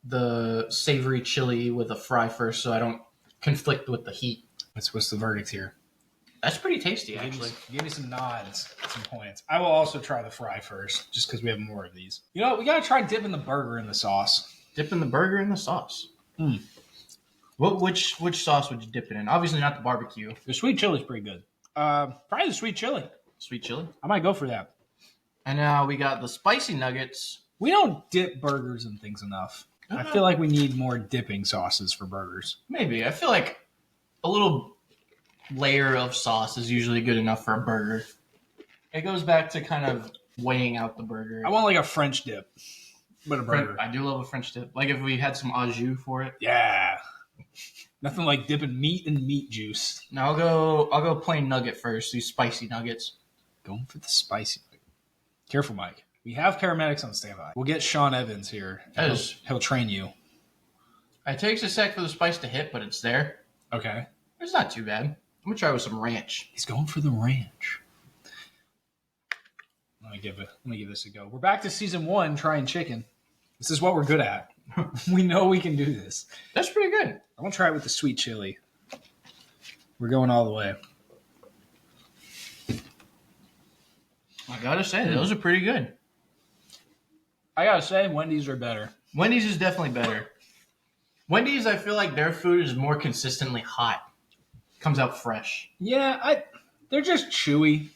the savory chili with a fry first so I don't conflict with the heat. What's the verdict here? That's pretty tasty, actually. Give me some nods, some points. I will also try the fry first, just because we have more of these. You know what? We got to try dipping the burger in the sauce. Dipping the burger in the sauce. Which sauce would you dip it in? Obviously not the barbecue. The sweet chili is pretty good. Probably the sweet chili. Sweet chili? I might go for that. And now we got the spicy nuggets. We don't dip burgers and things enough. I feel like we need more dipping sauces for burgers. Maybe. I feel like a little layer of sauce is usually good enough for a burger. It goes back to kind of weighing out the burger. I want like a French dip. But a burger. I do love a French dip. Like if we had some au jus for it. Yeah. Nothing like dipping meat in meat juice. Now I'll go plain nugget first. These spicy nuggets. Going for the spicy. Careful, Mike. We have paramedics on standby. We'll get Sean Evans here. He'll train you. It takes a sec for the spice to hit, but it's there. Okay. It's not too bad. I'm gonna try with some ranch. He's going for the ranch. Let me give this a go. We're back to season 1, trying chicken. This is what we're good at. We know we can do this. That's pretty good. I'm gonna try it with the sweet chili. We're going all the way. I gotta say, those are pretty good. I gotta say, Wendy's are better. Wendy's is definitely better. Wendy's, I feel like their food is more consistently hot. Comes out fresh. Yeah, they're just chewy.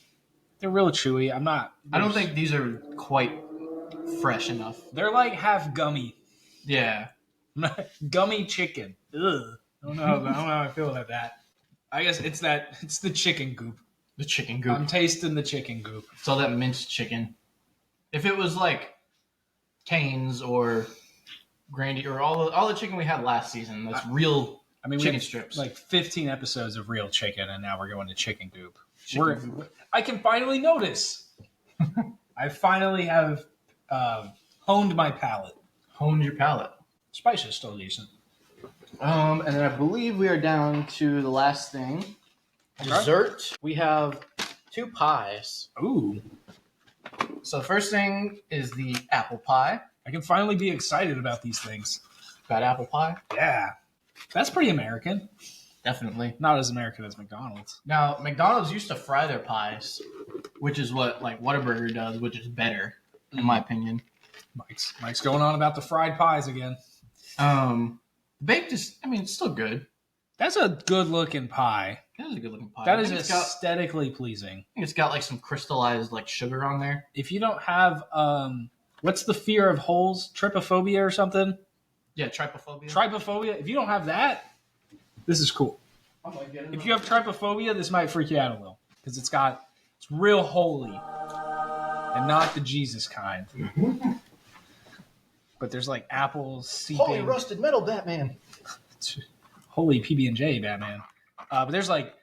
They're real chewy. I don't think these are quite fresh enough. They're like half gummy. Yeah. Gummy chicken. Ugh. I don't know how I feel about that. I guess it's the chicken goop. The chicken goop. I'm tasting the chicken goop. It's all that minced chicken. If it was like Cane's or Grandy or all the chicken we had last season, that's real chicken strips. Like 15 episodes of real chicken, and now we're going to chicken goop. Goop. I can finally notice. I finally have honed my palate. Honed your palate. Spice is still decent. And then I believe we are down to the last thing. Okay. Dessert. We have 2 pies. Ooh. So the first thing is the apple pie. I can finally be excited about these things. Got apple pie? Yeah. That's pretty American. Definitely. Not as American as McDonald's. Now, McDonald's used to fry their pies, which is what like Whataburger does, which is better, in my opinion. Mike's going on about the fried pies again. Baked is, it's still good. That's a good looking pie. That is a good looking pie. That is aesthetically pleasing. I think it's got like some crystallized like sugar on there. If you don't have what's the fear of holes? Trypophobia or something? Yeah, trypophobia. Trypophobia. If you don't have that, this is cool. If you have trypophobia, this might freak you out a little because it's real holy and not the Jesus kind. But there's like apples seeping. Holy rusted metal, Batman. Holy PB&J, Batman. But there's like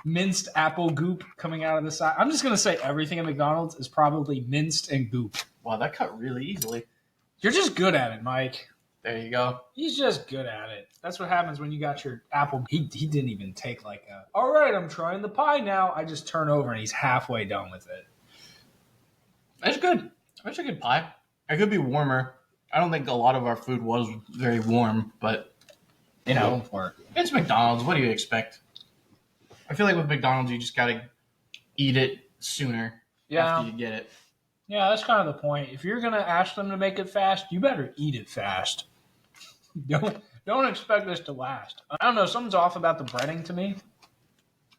minced apple goop coming out of the side. I'm just going to say everything at McDonald's is probably minced and goop. Wow, that cut really easily. You're just good at it, Mike. There you go. He's just good at it. That's what happens when you got your apple. He didn't even take like all right, I'm trying the pie now. I just turn over and he's halfway done with it. That's good. That's a good pie. It could be warmer. I don't think a lot of our food was very warm, but it's McDonald's. What do you expect? I feel like with McDonald's, you just got to eat it sooner after you get it. Yeah, that's kind of the point. If you're going to ask them to make it fast, you better eat it fast. Don't expect this to last. I don't know. Something's off about the breading to me.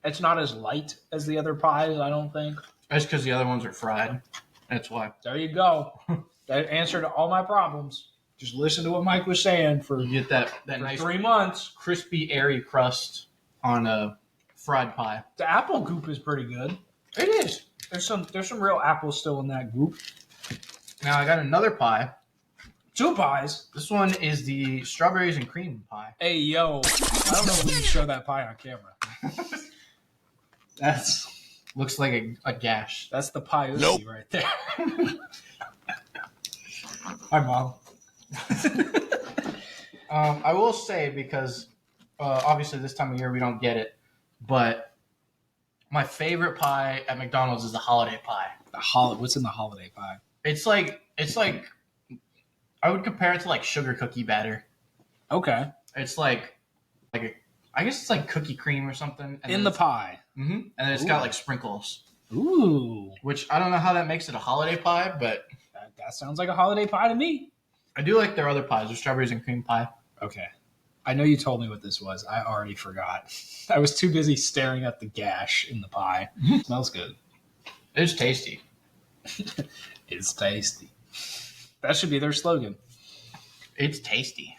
It's not as light as the other pies, I don't think. That's because the other ones are fried. That's why. There you go. That answered all my problems. Just listen to what Mike was saying for You get that nice 3 months. crispy, airy crust on a fried pie. The apple goop is pretty good. It is. There's some real apples still in that goop. Now I got another pie. 2 pies. This one is the strawberries and cream pie. Hey, yo. I don't know if we can show that pie on camera. That's Looks like a gash. That's the pie Uzi right there. Hi, Mom. I will say, because obviously this time of year we don't get it, but my favorite pie at McDonald's is the holiday pie. What's in the holiday pie? It's like I would compare it to like sugar cookie batter. Okay. It's I guess it's like cookie cream or something. In the pie. Mm-hmm. And then it's got like sprinkles. Ooh. Which I don't know how that makes it a holiday pie, but that sounds like a holiday pie to me. I do like their other pies, their strawberries and cream pie. Okay. I know you told me what this was. I already forgot. I was too busy staring at the gash in the pie. Smells good. It's tasty. It's tasty. That should be their slogan. It's tasty.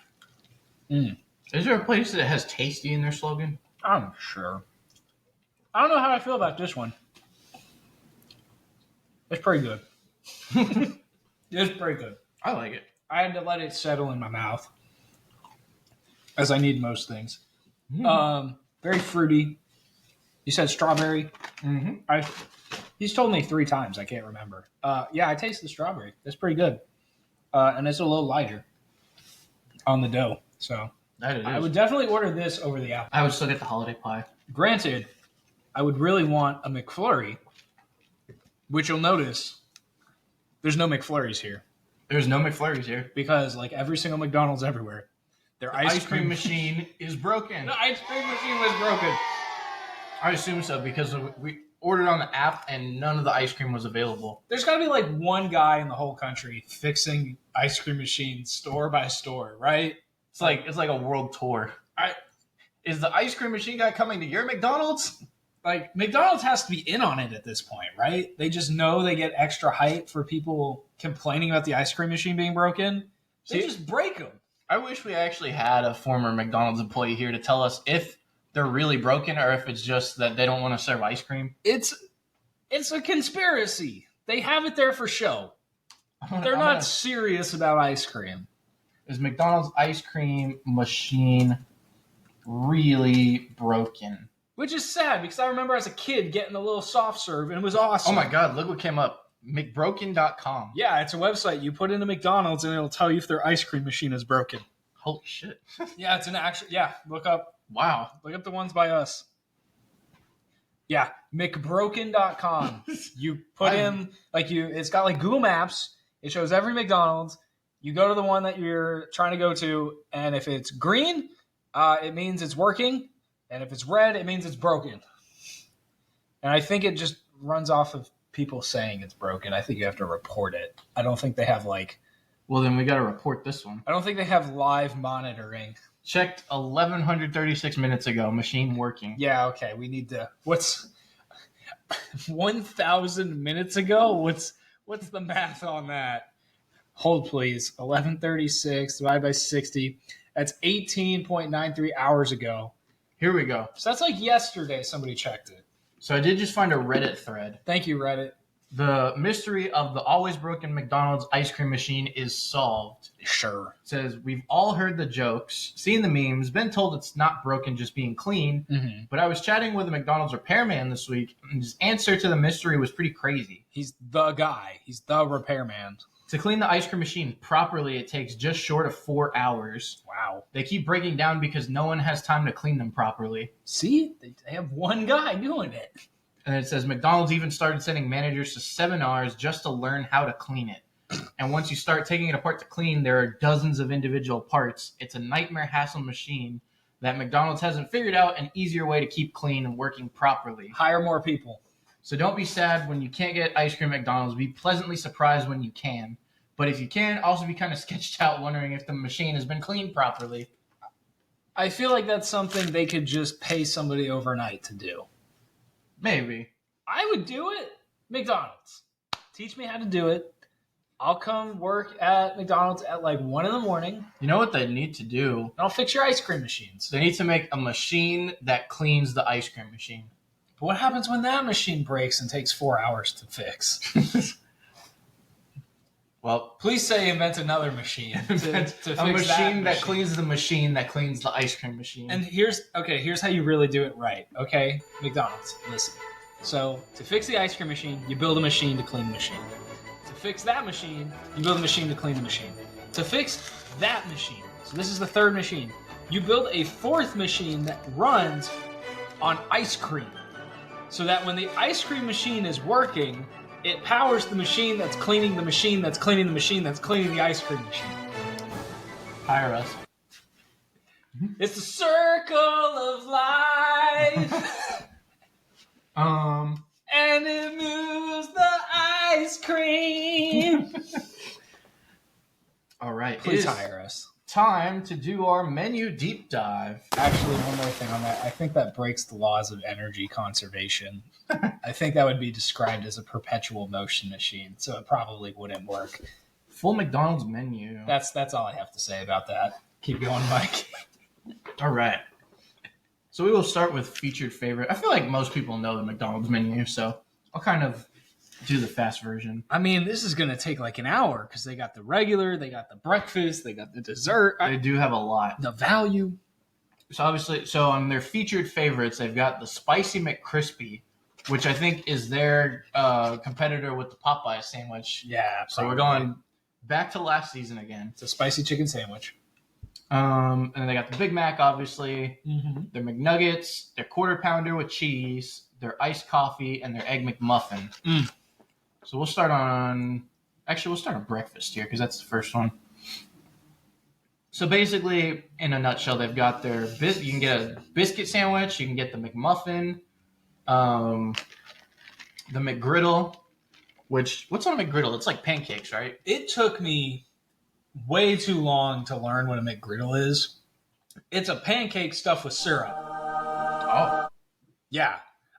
Mm. Is there a place that has tasty in their slogan? I'm sure. I don't know how I feel about this one. It's pretty good. It's pretty good. I like it. I had to let it settle in my mouth, as I need most things. Very fruity. You said strawberry. Mm-hmm. He's told me 3 times. I can't remember. Yeah, I taste the strawberry. That's pretty good. And it's a little lighter on the dough. So That it is. I would definitely order this over the apple. I would still get the holiday pie. Granted, I would really want a McFlurry, which you'll notice there's no McFlurries here. There's no McFlurries here. Because, like every single McDonald's everywhere, their ice cream machine is broken. The ice cream machine was broken. I assume so because we ordered on the app and none of the ice cream was available. There's got to be like one guy in the whole country fixing ice cream machines store by store, right? It's like a world tour. Is the ice cream machine guy coming to your McDonald's? Like McDonald's has to be in on it at this point, right? They just know they get extra hype for people complaining about the ice cream machine being broken. They just break them. I wish we actually had a former McDonald's employee here to tell us if they're really broken or if it's just that they don't want to serve ice cream. It's a conspiracy. They have it there for show. They're not serious about ice cream. Is McDonald's ice cream machine really broken? Which is sad because I remember as a kid getting a little soft serve and it was awesome. Oh my God, look what came up. McBroken.com. Yeah, it's a website. You put into McDonald's and it'll tell you if their ice cream machine is broken. Holy shit. Yeah, it's an actual. Yeah, look up the ones by us. Yeah, McBroken.com. You put in, it's got like Google Maps. It shows every McDonald's. You go to the one that you're trying to go to, and if it's green, it means it's working. And if it's red, it means it's broken. And I think it just runs off of people saying it's broken. I think you have to report it. I don't think they have Well, then we got to report this one. I don't think they have live monitoring. Checked 1,136 minutes ago. Machine working. Yeah, okay. We need to. What's 1,000 minutes ago? What's the math on that? Hold, please. 1136 divided by 60. That's 18.93 hours ago. Here we go. So that's like yesterday somebody checked it. So I did just find a Reddit thread. Thank you, Reddit. The mystery of the always broken McDonald's ice cream machine is solved. Sure. It says, we've all heard the jokes, seen the memes, been told it's not broken, just being clean. Mm-hmm. But I was chatting with a McDonald's repairman this week, and his answer to the mystery was pretty crazy. He's the guy. He's the repairman. To clean the ice cream machine properly, it takes just short of 4 hours. Wow. They keep breaking down because no one has time to clean them properly. See? They have one guy doing it. And it says McDonald's even started sending managers to seminars just to learn how to clean it. And once you start taking it apart to clean, there are dozens of individual parts. It's a nightmare hassle machine that McDonald's hasn't figured out an easier way to keep clean and working properly. Hire more people. So don't be sad when you can't get ice cream at McDonald's. Be pleasantly surprised when you can. But if you can, also be kind of sketched out wondering if the machine has been cleaned properly. I feel like that's something they could just pay somebody overnight to do. Maybe. I would do it. McDonald's. Teach me how to do it. I'll come work at McDonald's at like 1 a.m. You know what they need to do? And I'll fix your ice cream machines. They need to make a machine that cleans the ice cream machine. But what happens when that machine breaks and takes 4 hours to fix? Well, please say invent another machine to fix a machine that machine. cleans the machine that cleans the ice cream machine. And here's how you really do it right. Okay, McDonald's, listen. So to fix the ice cream machine, you build a machine to clean the machine. To fix that machine, you build a machine to clean the machine. To fix that machine, so this is the third machine, you build a fourth machine that runs on ice cream. So that when the ice cream machine is working, it powers the machine that's cleaning the machine that's cleaning the machine that's cleaning the ice cream machine. Hire us. It's the circle of life. And it moves the ice cream. All right. Please it is hire us. Time to do our menu deep dive. Actually, one more thing on that. I think that breaks the laws of energy conservation. I think that would be described as a perpetual motion machine, so it probably wouldn't work. Full McDonald's menu. That's all I have to say about that. Keep going, Mike. All right. So we will start with featured favorite. I feel like most people know the McDonald's menu, so I'll kind of do the fast version. I mean, this is going to take like an hour because they got the regular, they got the breakfast, they got the dessert, They do have a lot. the value. So obviously, on their featured favorites, they've got the Spicy McCrispy, which I think is their competitor with the Popeye sandwich. Yeah, So we're going back to last season again. It's a spicy chicken sandwich. And then they got the Big Mac, obviously, Mm-hmm. their McNuggets, their Quarter Pounder with cheese, their iced coffee, and their Egg McMuffin. Mm. So we'll start on breakfast here because that's the first one. So basically, in a nutshell, they've got their you can get a biscuit sandwich, you can get the McMuffin, the McGriddle, what's on a McGriddle? It's like pancakes, right? It took me way too long to learn what a McGriddle is. It's a pancake stuffed with syrup. Oh. Yeah.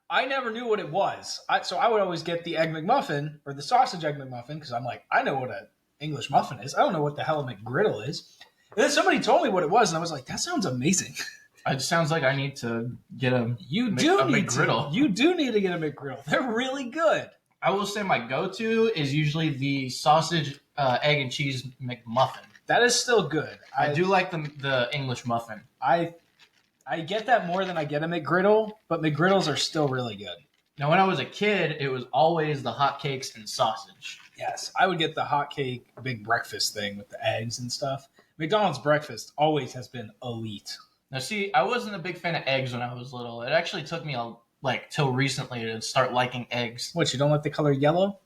I never knew what it was. So I would always get the Egg McMuffin or the sausage Egg McMuffin because I'm like, I know what an English muffin is. I don't know what the hell a McGriddle is. And then somebody told me what it was, and I was like, that sounds amazing. It sounds like I need to get a McGriddle. You do need to get a McGriddle. They're really good. I will say my go-to is usually the sausage, egg, and cheese McMuffin. That is still good. I do like the English muffin. I get that more than I get a McGriddle, but McGriddles are still really good. Now, when I was a kid, it was always the hotcakes and sausage. Yes, I would get the hotcake big breakfast thing with the eggs and stuff. McDonald's breakfast always has been elite. Now, see, I wasn't a big fan of eggs when I was little. It actually took me till recently to start liking eggs. What, you don't like the color yellow?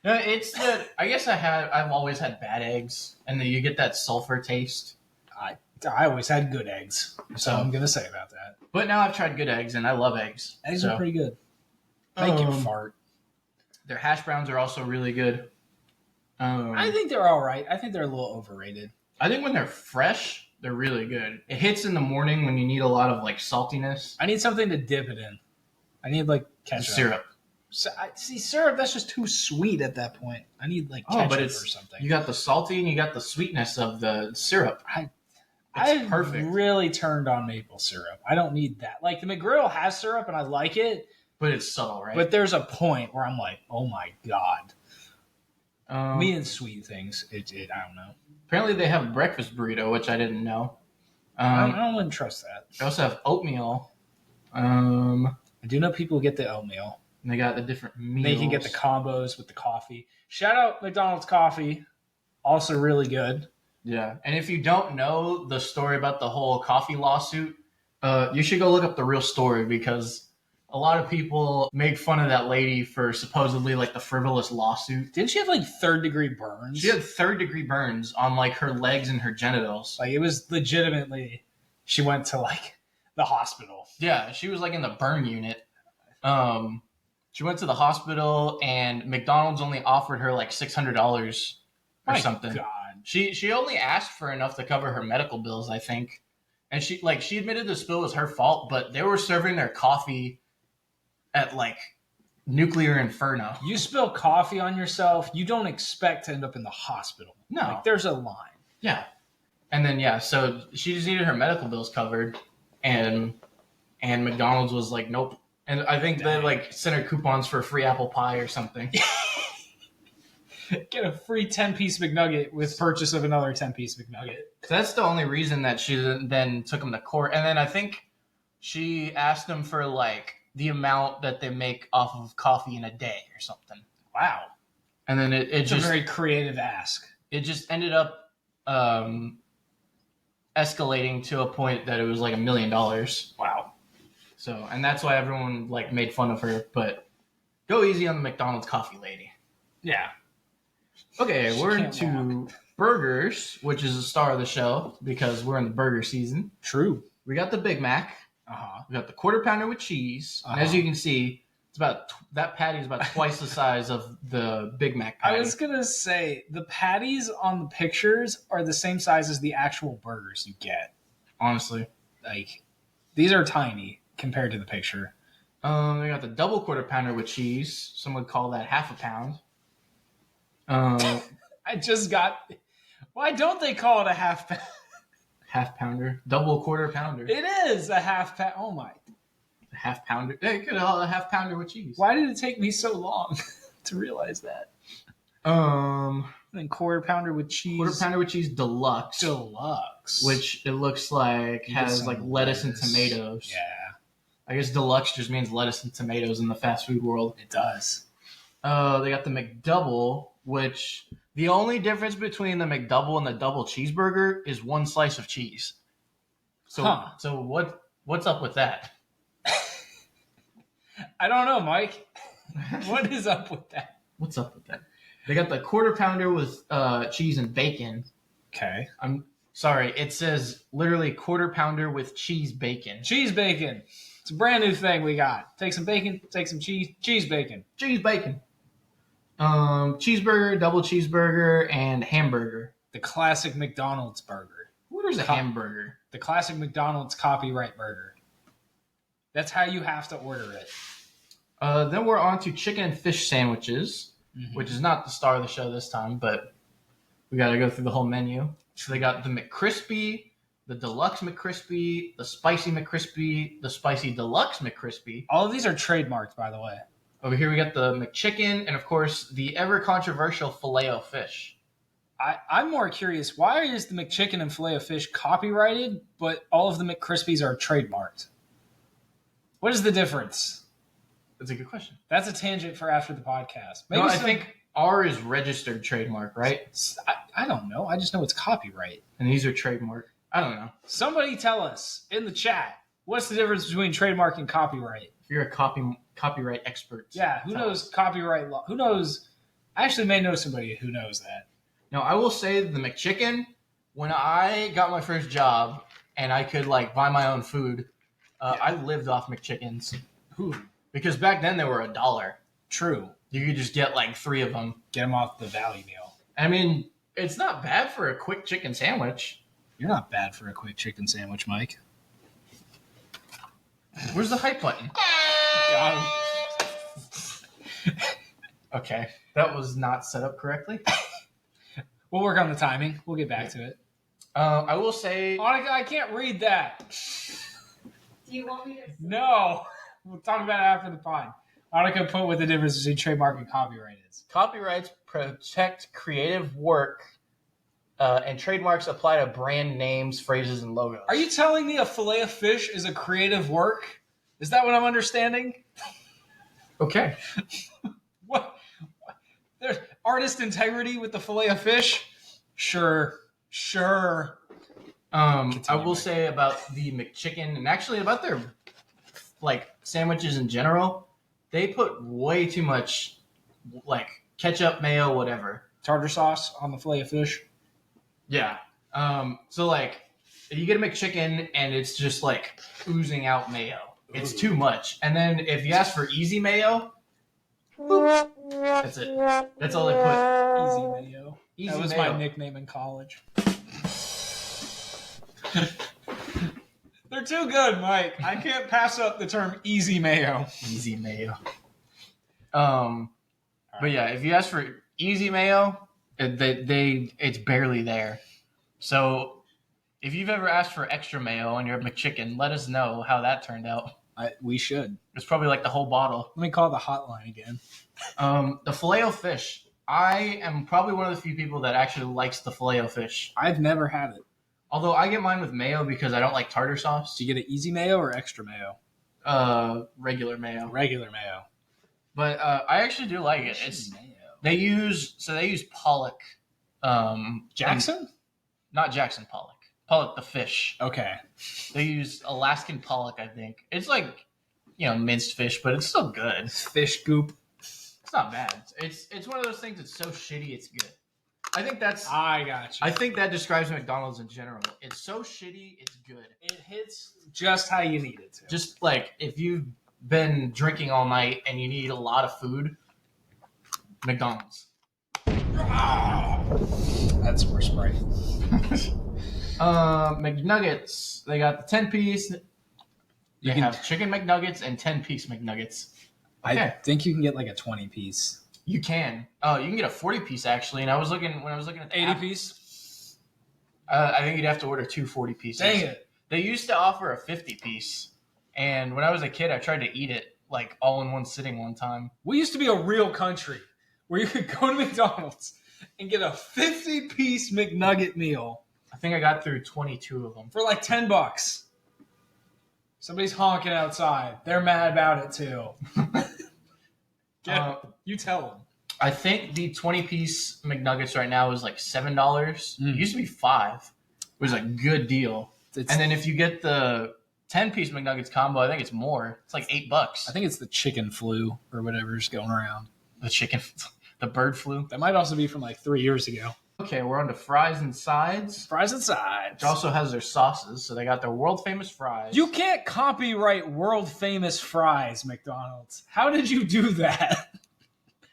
No, it's that I guess I've always had bad eggs, and then you get that sulfur taste. I always had good eggs, so I'm gonna say about that. But now I've tried good eggs, and I love eggs. Eggs are pretty good. Make you fart. Their hash browns are also really good. I think they're all right. I think they're a little overrated. I think when they're fresh, they're really good. It hits in the morning when you need a lot of saltiness. I need something to dip it in. I need ketchup. Syrup. See, syrup, that's just too sweet at that point. I need ketchup or something. You got the salty and you got the sweetness of the syrup. I've perfect. really turned on maple syrup. I don't need that. Like the McGriddle has syrup and I like it. But it's subtle, right? But there's a point where I'm like, oh my God. Me Um, and sweet things, I don't know. apparently they have breakfast burrito, which I didn't know. I wouldn't trust that. They also have oatmeal. I do know people get the oatmeal. And they got the different meals. They can get the combos with the coffee. Shout out McDonald's coffee. Also really good. Yeah. And if you don't know the story about the whole coffee lawsuit, you should go look up the real story because a lot of people make fun of that lady for supposedly the frivolous lawsuit. Didn't she have third-degree burns? She had third-degree burns on her legs and her genitals. It was legitimately, she went to the hospital. Yeah, she was in the burn unit. She went to the hospital and McDonald's only offered her $600 or something. God. She only asked for enough to cover her medical bills, I think. And she admitted the spill was her fault, but they were serving their coffee at nuclear inferno. You spill coffee on yourself, you don't expect to end up in the hospital. No. There's a line. Yeah. And then so she just needed her medical bills covered and McDonald's was like, nope. And I think they sent her coupons for a free apple pie or something. Get a free 10-piece McNugget with purchase of another 10-piece McNugget. So that's the only reason that she then took him to court. And then I think she asked him for the amount that they make off of coffee in a day or something. Wow. And then It's a very creative ask. It just ended up escalating to a point that it was $1 million. Wow. So, and that's why everyone made fun of her. But go easy on the McDonald's coffee lady. Yeah. Okay, we're can't into burgers, which is the star of the show because we're in the burger season. True. We got the Big Mac. Uh-huh. We got the Quarter Pounder with cheese. And as you can see, it's about that patty is about twice the size of the Big Mac patty. I was going to say, the patties on the pictures are the same size as the actual burgers you get. Honestly. These are tiny compared to the picture. We got the double Quarter Pounder with cheese. Some would call that half a pound. I just got... Why don't they call it a half pound? Half pounder. Double Quarter Pounder. It is a half pound. Oh, my. Half pounder. They could call it a half pounder with cheese. Why did it take me so long? to realize that. And then quarter pounder with cheese. Quarter pounder with cheese deluxe. Deluxe. Which it looks like has like lettuce and tomatoes. Yeah. I guess deluxe just means lettuce and tomatoes in the fast food world. It does. They got the McDouble, which the only difference between the McDouble and the double cheeseburger is one slice of cheese. So what's up with that? I don't know, Mike. What is up with that? What's up with that? They got the quarter pounder with cheese and bacon. Okay. I'm sorry, it says literally quarter pounder with cheese bacon. Cheese bacon. It's a brand new thing we got. Take some bacon, take some cheese. Cheese bacon. Cheese bacon. Cheeseburger, double cheeseburger, and hamburger. The classic McDonald's burger. What is a hamburger? The classic McDonald's copyright burger. That's how you have to order it. Then we're on to chicken and fish sandwiches, Mm-hmm. which is not the star of the show this time, but we got to go through the whole menu. So they got the McCrispy, the Deluxe McCrispy, the Spicy McCrispy, the Spicy Deluxe McCrispy. All of these are trademarked, by the way. Over here we got the McChicken, and of course the ever controversial Filet-O-Fish. I'm more curious, why is the McChicken and Filet-O-Fish copyrighted, but all of the McCrispies are trademarked? What is the difference? That's a good question. That's a tangent for after the podcast. Maybe I think R is registered trademark, right? I don't know. I just know it's copyright. And these are trademark. I don't know. Somebody tell us in the chat, what's the difference between trademark and copyright? If you're a copyright expert. Yeah, who knows copyright law? Who knows? I actually may know somebody who knows that. Now, I will say the McChicken, when I got my first job and I could buy my own food, I lived off McChickens. Because back then they were $1. True. You could just get 3 of them. Get them off the value meal. I mean, it's not bad for a quick chicken sandwich. You're not bad for a quick chicken sandwich, Mike. Where's the hype button? Got him. Okay, that was not set up correctly. We'll work on the timing. We'll get back to it. I will say... I can't read that. Do you want me to? No. We'll talk about it after the pod. Annika put what the difference between trademark and copyright is. Copyrights protect creative work, and trademarks apply to brand names, phrases, and logos. Are you telling me a fillet of fish is a creative work? Is that what I'm understanding? Okay. What? There's artist integrity with the fillet of fish? Sure. I will say about the McChicken, and actually about their sandwiches in general, they put way too much ketchup, mayo, whatever. Tartar sauce on the fillet of fish? Yeah. So you get a McChicken and it's just oozing out mayo. It's too much. And then if you ask for easy mayo, boop, that's it. That's all they put. Easy mayo. That was my nickname in college. They're too good, Mike. I can't pass up the term easy mayo. Easy mayo. But yeah, if you ask for easy mayo, it's barely there. So if you've ever asked for extra mayo on your McChicken, let us know how that turned out. We should. It's probably the whole bottle. Let me call the hotline again. The Filet-O-Fish. I am probably one of the few people that actually likes the Filet-O-Fish. I've never had it. Although I get mine with mayo because I don't like tartar sauce. Do you get an easy mayo or extra mayo? Regular mayo. Regular mayo. But I actually do like it. They use pollock. Jackson? Not Jackson pollock. Pollock the fish. Okay. They use Alaskan pollock, I think. It's minced fish, but it's still good. Fish goop. It's not bad. It's one of those things that's so shitty it's good. I think I got you. I think that describes McDonald's in general. It's so shitty, it's good. It hits just how you need it to. Just if you've been drinking all night and you need a lot of food, McDonald's. That's more spray. McNuggets. They got the 10-piece. They have chicken McNuggets and 10-piece McNuggets. Okay. I think you can get a 20-piece. You can. Oh, you can get a 40-piece actually. And when I was looking at the 80-piece. I think you'd have to order 2 40-pieces. Dang it! They used to offer a 50-piece, and when I was a kid, I tried to eat it all in one sitting one time. We used to be a real country. where you could go to McDonald's and get a 50-piece McNugget meal I think I got through 22 of them. for like $10. Somebody's honking outside. They're mad about it too. You tell them. I think the 20-piece McNuggets right now is like $7. It used to be $5. It was a good deal. And then if you get the 10-piece McNuggets combo, I think it's more. It's like $8. I think it's the chicken flu or whatever's going around. The bird flu. That might also be from like 3 years ago. Okay, we're on to fries and sides. Fries and sides. Which also has their sauces. So they got their world famous fries. You can't copyright world famous fries, McDonald's. How did you do that?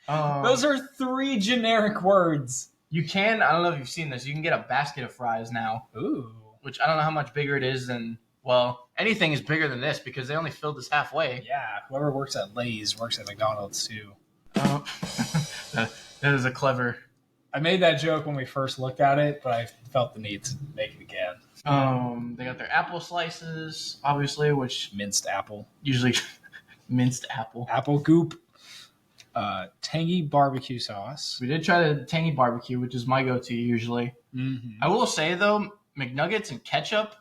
Those are 3 generic words. You can, I don't know if you've seen this, you can get a basket of fries now. Ooh. Which I don't know how much bigger it is than, well, anything is bigger than this because they only filled this halfway. Yeah, whoever works at Lay's works at McDonald's too. That is a clever... I made that joke when we first looked at it, but I felt the need to make it again. They got their apple slices, obviously, which Minced apple. usually minced apple. Apple goop. Tangy barbecue sauce. We did try the tangy barbecue, which is my go-to usually. Mm-hmm. I will say, though, McNuggets and ketchup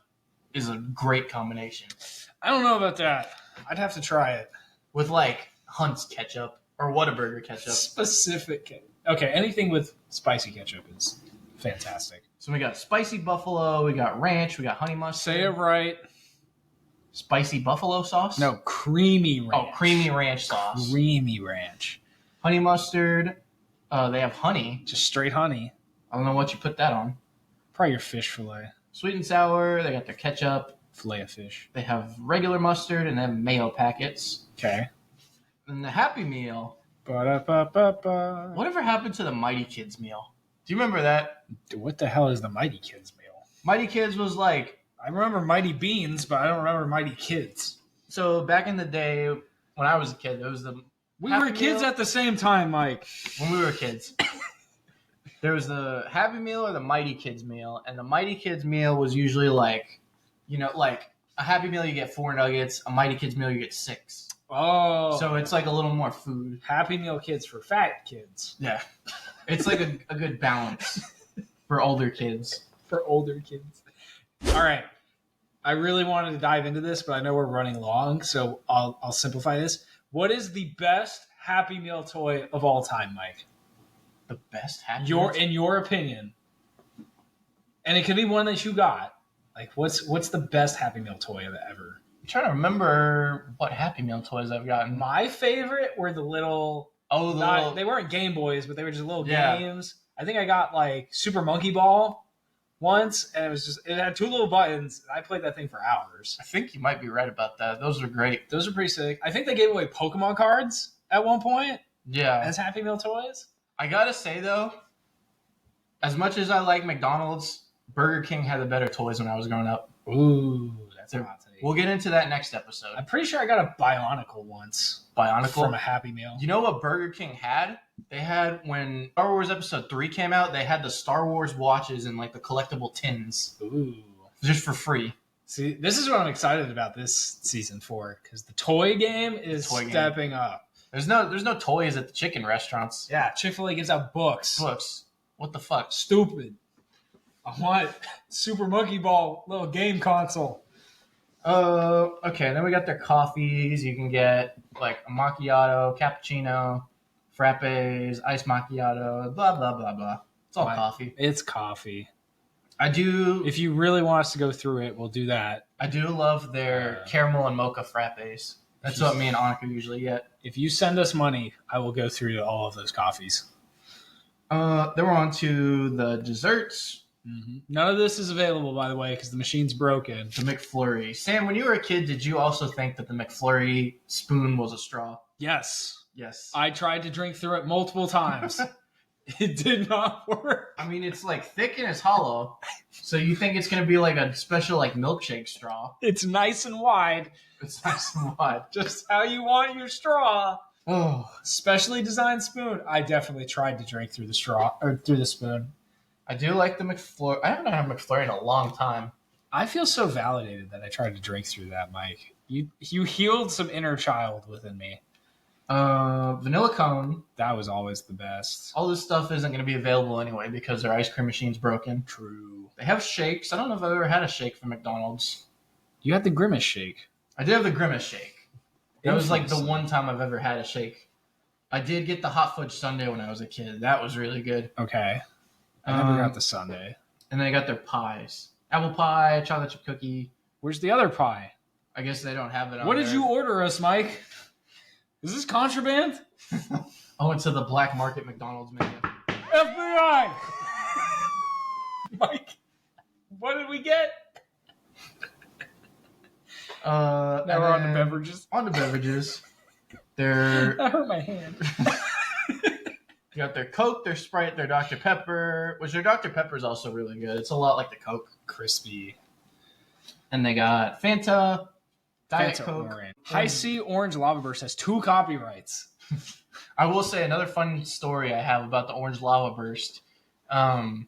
is a great combination. I don't know about that. I'd have to try it. With, like, Hunt's ketchup or Whataburger ketchup. Specific. Okay, anything with spicy ketchup is fantastic. So we got spicy buffalo, we got ranch, we got honey mustard. Say it right. Spicy buffalo sauce? No, creamy ranch. Oh, creamy ranch sauce. Creamy ranch. Honey mustard. They have honey. Just straight honey. I don't know what you put that on. Probably your fish fillet. Sweet and sour. They got their ketchup. Fillet of fish. They have regular mustard and then mayo packets. Okay. And the Happy Meal. Ba-da-ba-ba-ba. Whatever happened to the Mighty Kids meal? Do you remember that? What the hell is the Mighty Kids meal? Mighty Kids was like... I remember Mighty Beans, but I don't remember Mighty Kids. So back in the day, when I was a kid, it was the... We Happy were kids Meal. at the same time, Mike. When we were kids. There was the Happy Meal or the Mighty Kids meal. And the Mighty Kids meal was usually like, you know, like a Happy Meal you get 4 nuggets. A Mighty Kids meal you get 6. Oh. So it's like a little more food. Happy Meal kids for fat kids. Yeah. It's like a good balance for older kids. For older kids. All right. I really wanted to dive into this, but I know we're running long, so I'll simplify this. What is the best Happy Meal toy of all time, Mike? The best Happy Meal? In your opinion. And it could be one that you got. Like, what's the best Happy Meal toy ever? I'm trying to remember what Happy Meal toys I've gotten. My favorite were the little... Oh, little... They weren't Game Boys, but they were just little Yeah. games. I think I got, like, Super Monkey Ball once, and it had 2 little buttons, and I played that thing for hours. I think you might be right about that. Those are great. Those are pretty sick. I think they gave away Pokemon cards at one point Yeah. as Happy Meal toys. I gotta say, though, as much as I like McDonald's, Burger King had the better toys when I was growing up. Ooh, that's a hot take. We'll get into that next episode. I'm pretty sure I got a Bionicle once Bionicle? from a Happy Meal. You know what Burger King had? They had, when Star Wars Episode 3 came out, they had the Star Wars watches in, like, the collectible tins. Ooh. Just for free. See, this is what I'm excited about this season 4, because the toy game is stepping up. There's no toys at the chicken restaurants. Yeah, Chick-fil-A gives out books. Books. What the fuck? Stupid. I want Super Monkey Ball little game console. Okay. Then we got their coffees. You can get like a macchiato, cappuccino, frappes, iced macchiato, blah blah blah blah. It's all coffee. It's coffee. I do. If you really want us to go through it, we'll do that. I do love their caramel and mocha frappes. That's what me and Annika usually get. If you send us money, I will go through all of those coffees. Then we're on to the desserts. Mm-hmm. None of this is available, by the way, because the machine's broken. The McFlurry. Sam, when you were a kid, did you also think that the McFlurry spoon was a straw? Yes. Yes. I tried to drink through it multiple times. It did not work. I mean, it's like thick and it's hollow. So you think it's going to be like a special like milkshake straw. It's nice and wide. It's nice and wide. Just how you want your straw. Oh, Specially designed spoon. I definitely tried to drink through the straw or through the spoon. I do like the McFlurry. I haven't had a McFlurry in a long time. I feel so validated that I tried to drink through that, Mike. You healed some inner child within me. Vanilla cone. That was always the best. All this stuff isn't going to be available anyway because their ice cream machine's broken. True. They have shakes. I don't know if I've ever had a shake from McDonald's. You had the Grimace shake. I did have the Grimace shake. That was like the Interesting. one time I've ever had a shake. I did get the hot fudge sundae when I was a kid. That was really good. Okay. I never got the sundae. And they got their pies. Apple pie, chocolate chip cookie. Where's the other pie? I guess they don't have it on What did there. you order us, Mike? Is this contraband? I went to the black market McDonald's menu. FBI! Mike, what did we get? Now we're on the beverages. On the beverages. They're That hurt my hand. you got their Coke, their Sprite, their Dr. Pepper, which their Dr. Pepper is also really good. It's a lot like the Coke. Crispy. And they got Fanta, Diet Fanta Coke. Orange. High C Orange Lava Burst has 2 copyrights. I will say another fun story I have about the Orange Lava Burst. It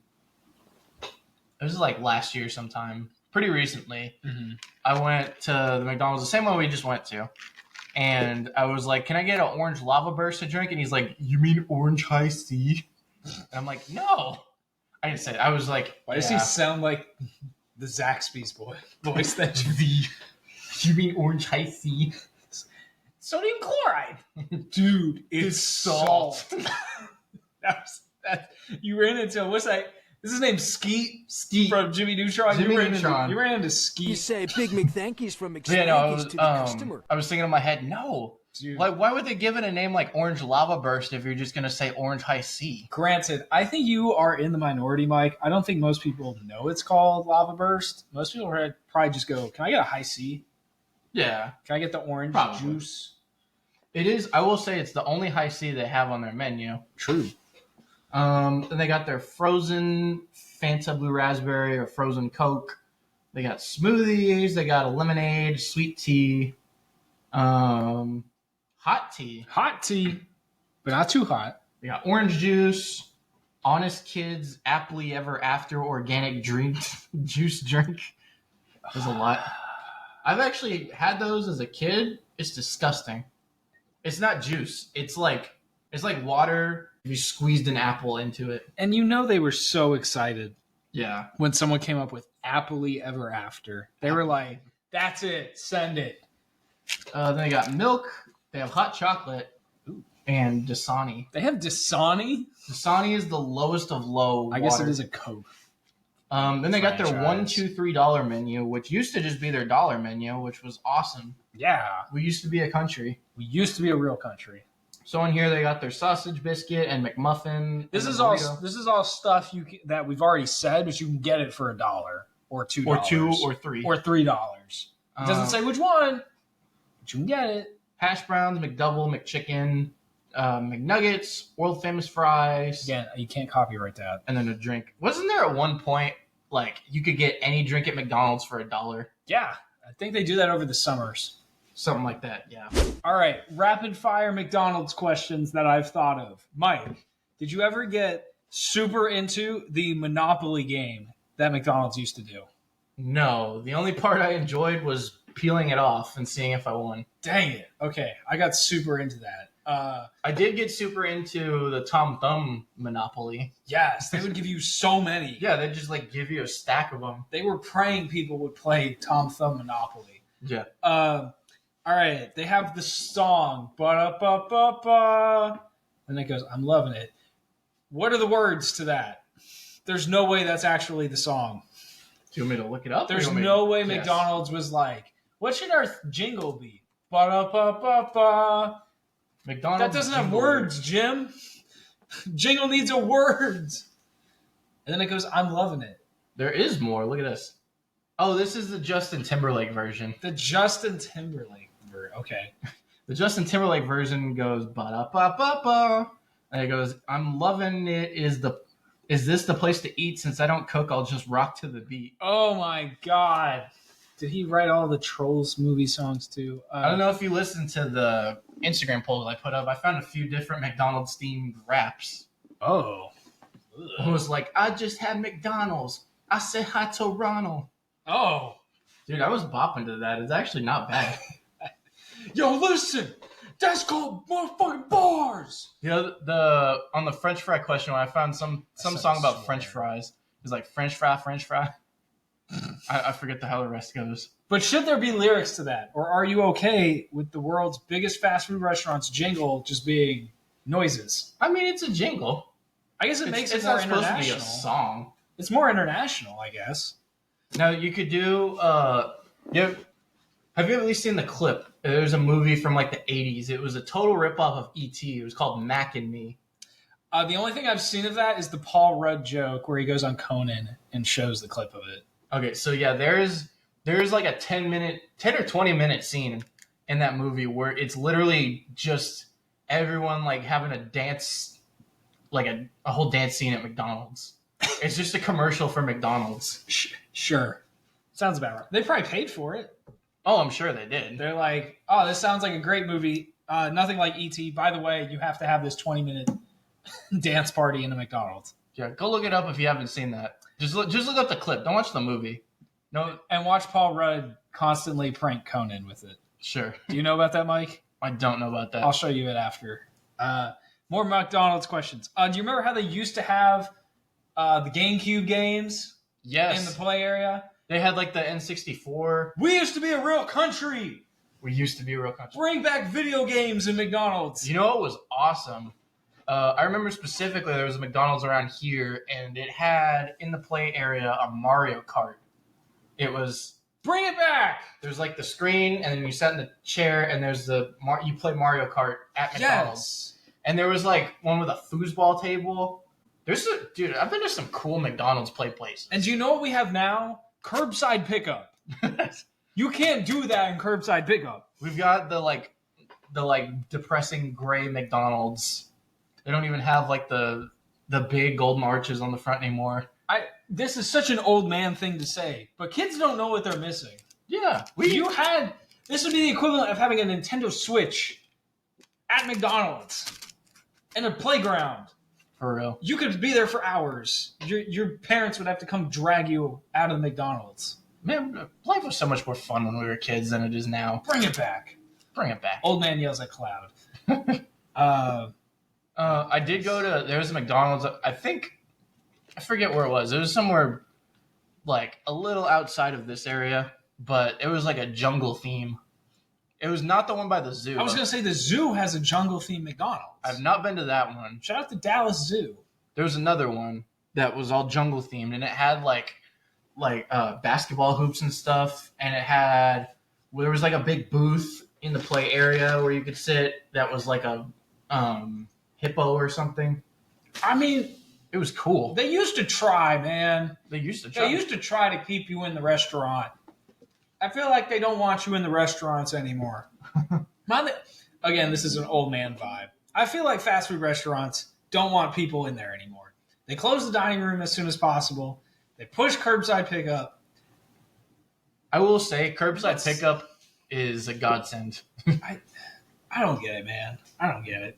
was like last year sometime, pretty recently. Mm-hmm. I went to the McDonald's, the same one we just went to. And I was like, can I get an Orange Lava Burst to drink? And he's like, you mean Orange High C? And I'm like, no. I didn't say it. I was like, Why does he sound like the Zaxby's voice that you... You mean Orange High C? Sodium chloride. Dude, it's salt. that. You ran into, what's that? Is his name Skeet? Skeet. From Jimmy Neutron? Jimmy Neutron. You ran into You Skeet. say Big McThankies from Yeah, no, McSpankies to the customer. I was thinking in my head, no. Dude. Like, why would they give it a name like Orange Lava Burst if you're just going to say Orange High C? Granted, I think you are in the minority, Mike. I don't think most people know it's called Lava Burst. Most people would probably just go, can I get a high C? Yeah. Can I get the orange Probably. juice? It is, I will say, it's the only High C they have on their menu. True. Then they got their frozen Fanta Blue Raspberry or frozen Coke. They got smoothies. They got a lemonade, sweet tea, hot tea. Hot tea, but not too hot. They got orange juice, Honest Kids, Happily Ever After organic drink, juice drink. There's a lot. I've actually had those as a kid. It's disgusting. It's not juice. It's like water if you squeezed an apple into it. And you know they were so excited Yeah. when someone came up with Happily Ever After. They were like, that's it, send it. Then they got milk. They have hot chocolate and Dasani. They have Dasani? Dasani is the lowest of low I guess water. it is a Coke. Then they got their franchise. $1, $2, $3 menu, which used to just be their dollar menu, which was awesome. Yeah. We used to be a country. We used to be a real country. So in here they got their sausage biscuit and McMuffin. This and is the all. burrito. This is all stuff that we've already said, but you can get it for $1 or $2 or $2 or $3 or $3. It doesn't say which one, but you can get it. hash browns, McDouble, McChicken, McNuggets, world famous fries, Again, you can't copyright that. and then a drink. Wasn't there at one point like you could get any drink at McDonald's for $1? Yeah, I think they do that over the summers. Something like that. Yeah. All right, rapid fire McDonald's questions that I've thought of. Mike, did you ever get super into the Monopoly game that McDonald's used to do? No, the only part I enjoyed was peeling it off and seeing if I won. Dang it. Okay, I got super into that. I did get super into the Tom Thumb Monopoly. Yes, they would give you so many. Yeah, they just like give you a stack of them. They were praying people would play Tom Thumb Monopoly. Yeah. All right, they have the song, ba-da-ba-ba-ba, and it goes, I'm loving it. What are the words to that? There's no way that's actually the song. Do you want me to look it up? There's no way McDonald's was like, what should our jingle be? Ba-da-ba-ba-ba. McDonald's. That doesn't have jingle. words, Jim. Jingle needs a words. And then it goes, I'm loving it. There is more. Look at this. Oh, this is the Justin Timberlake version. The Justin Timberlake version. Okay. The Justin Timberlake version goes ba-da-ba-ba-ba. And it goes, I'm loving it. Is this the place to eat? Since I don't cook, I'll just rock to the beat. Oh my God. Did he write all the Trolls movie songs too? I don't know if you listened to the Instagram poll that I put up. I found a few different McDonald's themed raps. Oh. It was like, I just had McDonald's. I said hi to Ronald. Oh. Dude, I was bopping to that. It's actually not bad. Yo, listen. That's called motherfucking bars. You know, the on the French fry question, when I found some song about French fries, it's like French fry. I forget how the rest goes. But should there be lyrics to that? Or are you okay with the world's biggest fast food restaurant's jingle just being noises? I mean, it's a jingle. I guess it makes it it's more not supposed to be international. a song. It's more international, I guess. Now, you could do... have you at least seen the clip? There's a movie from like the 80s. It was a total ripoff of E.T. It was called Mac and Me. The only thing I've seen of that is the Paul Rudd joke where he goes on Conan and shows the clip of it. Okay, so yeah, there's like a 10 or 20 minute scene in that movie where it's literally just everyone like having a dance, like a whole dance scene at McDonald's. It's just a commercial for McDonald's. Sure. Sounds about right. They probably paid for it. Oh, I'm sure they did. They're like, oh, this sounds like a great movie. Nothing like E.T. By the way, you have to have this 20-minute dance party in a McDonald's. Yeah, go look it up if you haven't seen that. Just look up the clip. Don't watch the movie. No, and watch Paul Rudd constantly prank Conan with it. Sure. Do you know about that, Mike? I don't know about that. I'll show you it after. More McDonald's questions. Do you remember how they used to have the GameCube games Yes. in the play area? They had like the N64. We used to be a real country. We used to be a real country. Bring back video games in McDonald's. You know what was awesome? I remember specifically there was a McDonald's around here, and it had in the play area a Mario Kart. It was Bring it back. there's like the screen, and then you sit in the chair, and there's you play Mario Kart at McDonald's. Yes. And there was like one with a foosball table. Dude, I've been to some cool McDonald's play places. And do you know what we have now? Curbside pickup. You can't do that in curbside pickup. We've got the depressing gray McDonald's. They don't even have like the big golden arches on the front anymore. This is such an old man thing to say, but kids don't know what they're missing. Yeah, This would be the equivalent of having a Nintendo Switch at McDonald's in a playground. for real. You could be there for hours. Your parents would have to come drag you out of the McDonald's. Man, life was so much more fun when we were kids than it is now. Bring it back. Bring it back. Old man yells at cloud. I did go to, there was a McDonald's, I forget where it was. It was somewhere like a little outside of this area, but it was like a jungle theme. It was not the one by the zoo. I was going to say the zoo has a jungle-themed McDonald's. I've not been to that one. Shout out to Dallas Zoo. There was another one that was all jungle themed, and it had like basketball hoops and stuff, and there was like a big booth in the play area where you could sit that was like a hippo or something. I mean, it was cool. they used to try, man. They used to try to keep you in the restaurant. I feel like they don't want you in the restaurants anymore. Again, this is an old man vibe. I feel like fast food restaurants don't want people in there anymore. They close the dining room as soon as possible. They push curbside pickup. I will say curbside pickup is a godsend. I don't get it, man. I don't get it.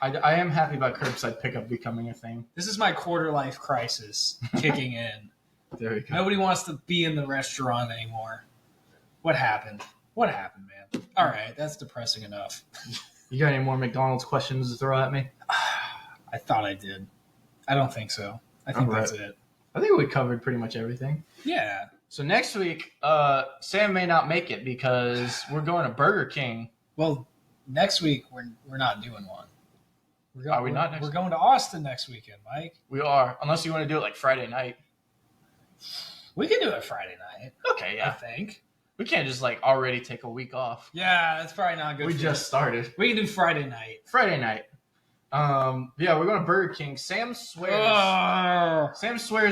I am happy about curbside pickup becoming a thing. This is my quarter life crisis kicking in. There we go. Nobody wants to be in the restaurant anymore. What happened? What happened, man? All right, that's depressing enough. You got any more McDonald's questions to throw at me? I thought I did. I don't think so. I think that's it. I think we covered pretty much everything. Yeah. So next week, Sam may not make it because we're going to Burger King. Well, next week we're not doing one. Are we not next We're week? going to Austin next weekend, Mike. We are, unless you want to do it like Friday night. We can do it Friday night. Okay, I yeah. think. We can't just like already take a week off. Yeah, that's probably not good. We for just you. started. We can do Friday night. Friday night. Yeah, we're going to Burger King. Sam swears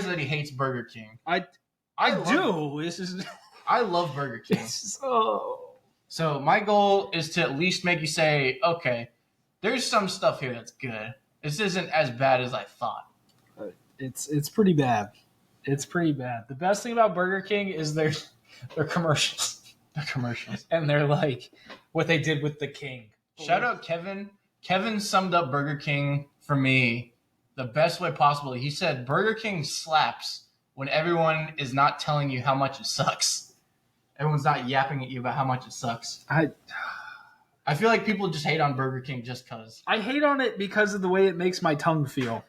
that he hates Burger King. I do. This is. I love Burger King. So my goal is to at least make you say, okay, there's some stuff here that's good. This isn't as bad as I thought. It's pretty bad. It's pretty bad. The best thing about Burger King is their commercials. The commercials. And they're like what they did with the King. Shout out Kevin. Kevin summed up Burger King for me the best way possible. He said Burger King slaps when everyone is not telling you how much it sucks. Everyone's not yapping at you about how much it sucks. I I feel like people just hate on Burger King just because I hate on it because of the way it makes my tongue feel.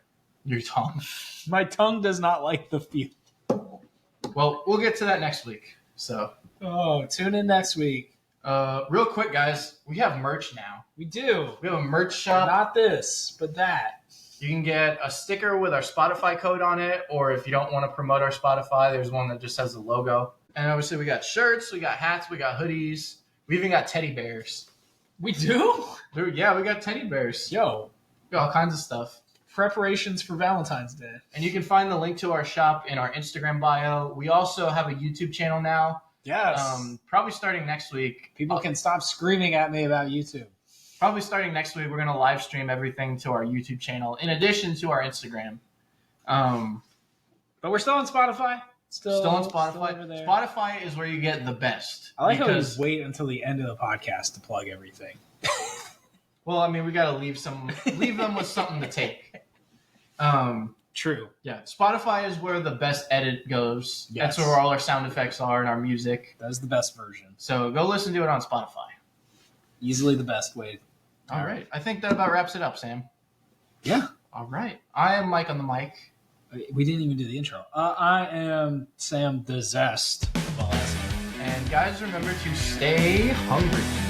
your tongue. My tongue does not like the feel. Well, we'll get to that next week. So, Tune in next week. real quick, guys, we have merch now. We do. We have a merch shop. Not this, but that. You can get a sticker with our Spotify code on it, or if you don't want to promote our Spotify, there's one that just has the logo. And obviously, we got shirts, we got hats, we got hoodies. We even got teddy bears. We do? Dude, yeah, we got teddy bears. Yo, We got all kinds of stuff. preparations for Valentine's Day. And you can find the link to our shop in our Instagram bio. We also have a YouTube channel now. Yes. Probably starting next week. People can stop screaming at me about YouTube. Probably starting next week, we're going to live stream everything to our YouTube channel in addition to our Instagram. But we're still on Spotify. Still Still on Still Spotify. over there. Spotify is where you get the best. I like how because, you wait until the end of the podcast to plug everything. well, I mean, we got to leave them with something to take. True. Yeah, Spotify is where the best edit goes. Yes. That's where all our sound effects are and our music. That is the best version. So go listen to it on Spotify. Easily the best way. All right. I think that about wraps it up, Sam. Yeah. All right. I am Mike on the mic. We didn't even do the intro. I am Sam the Zest. And guys, remember to stay hungry.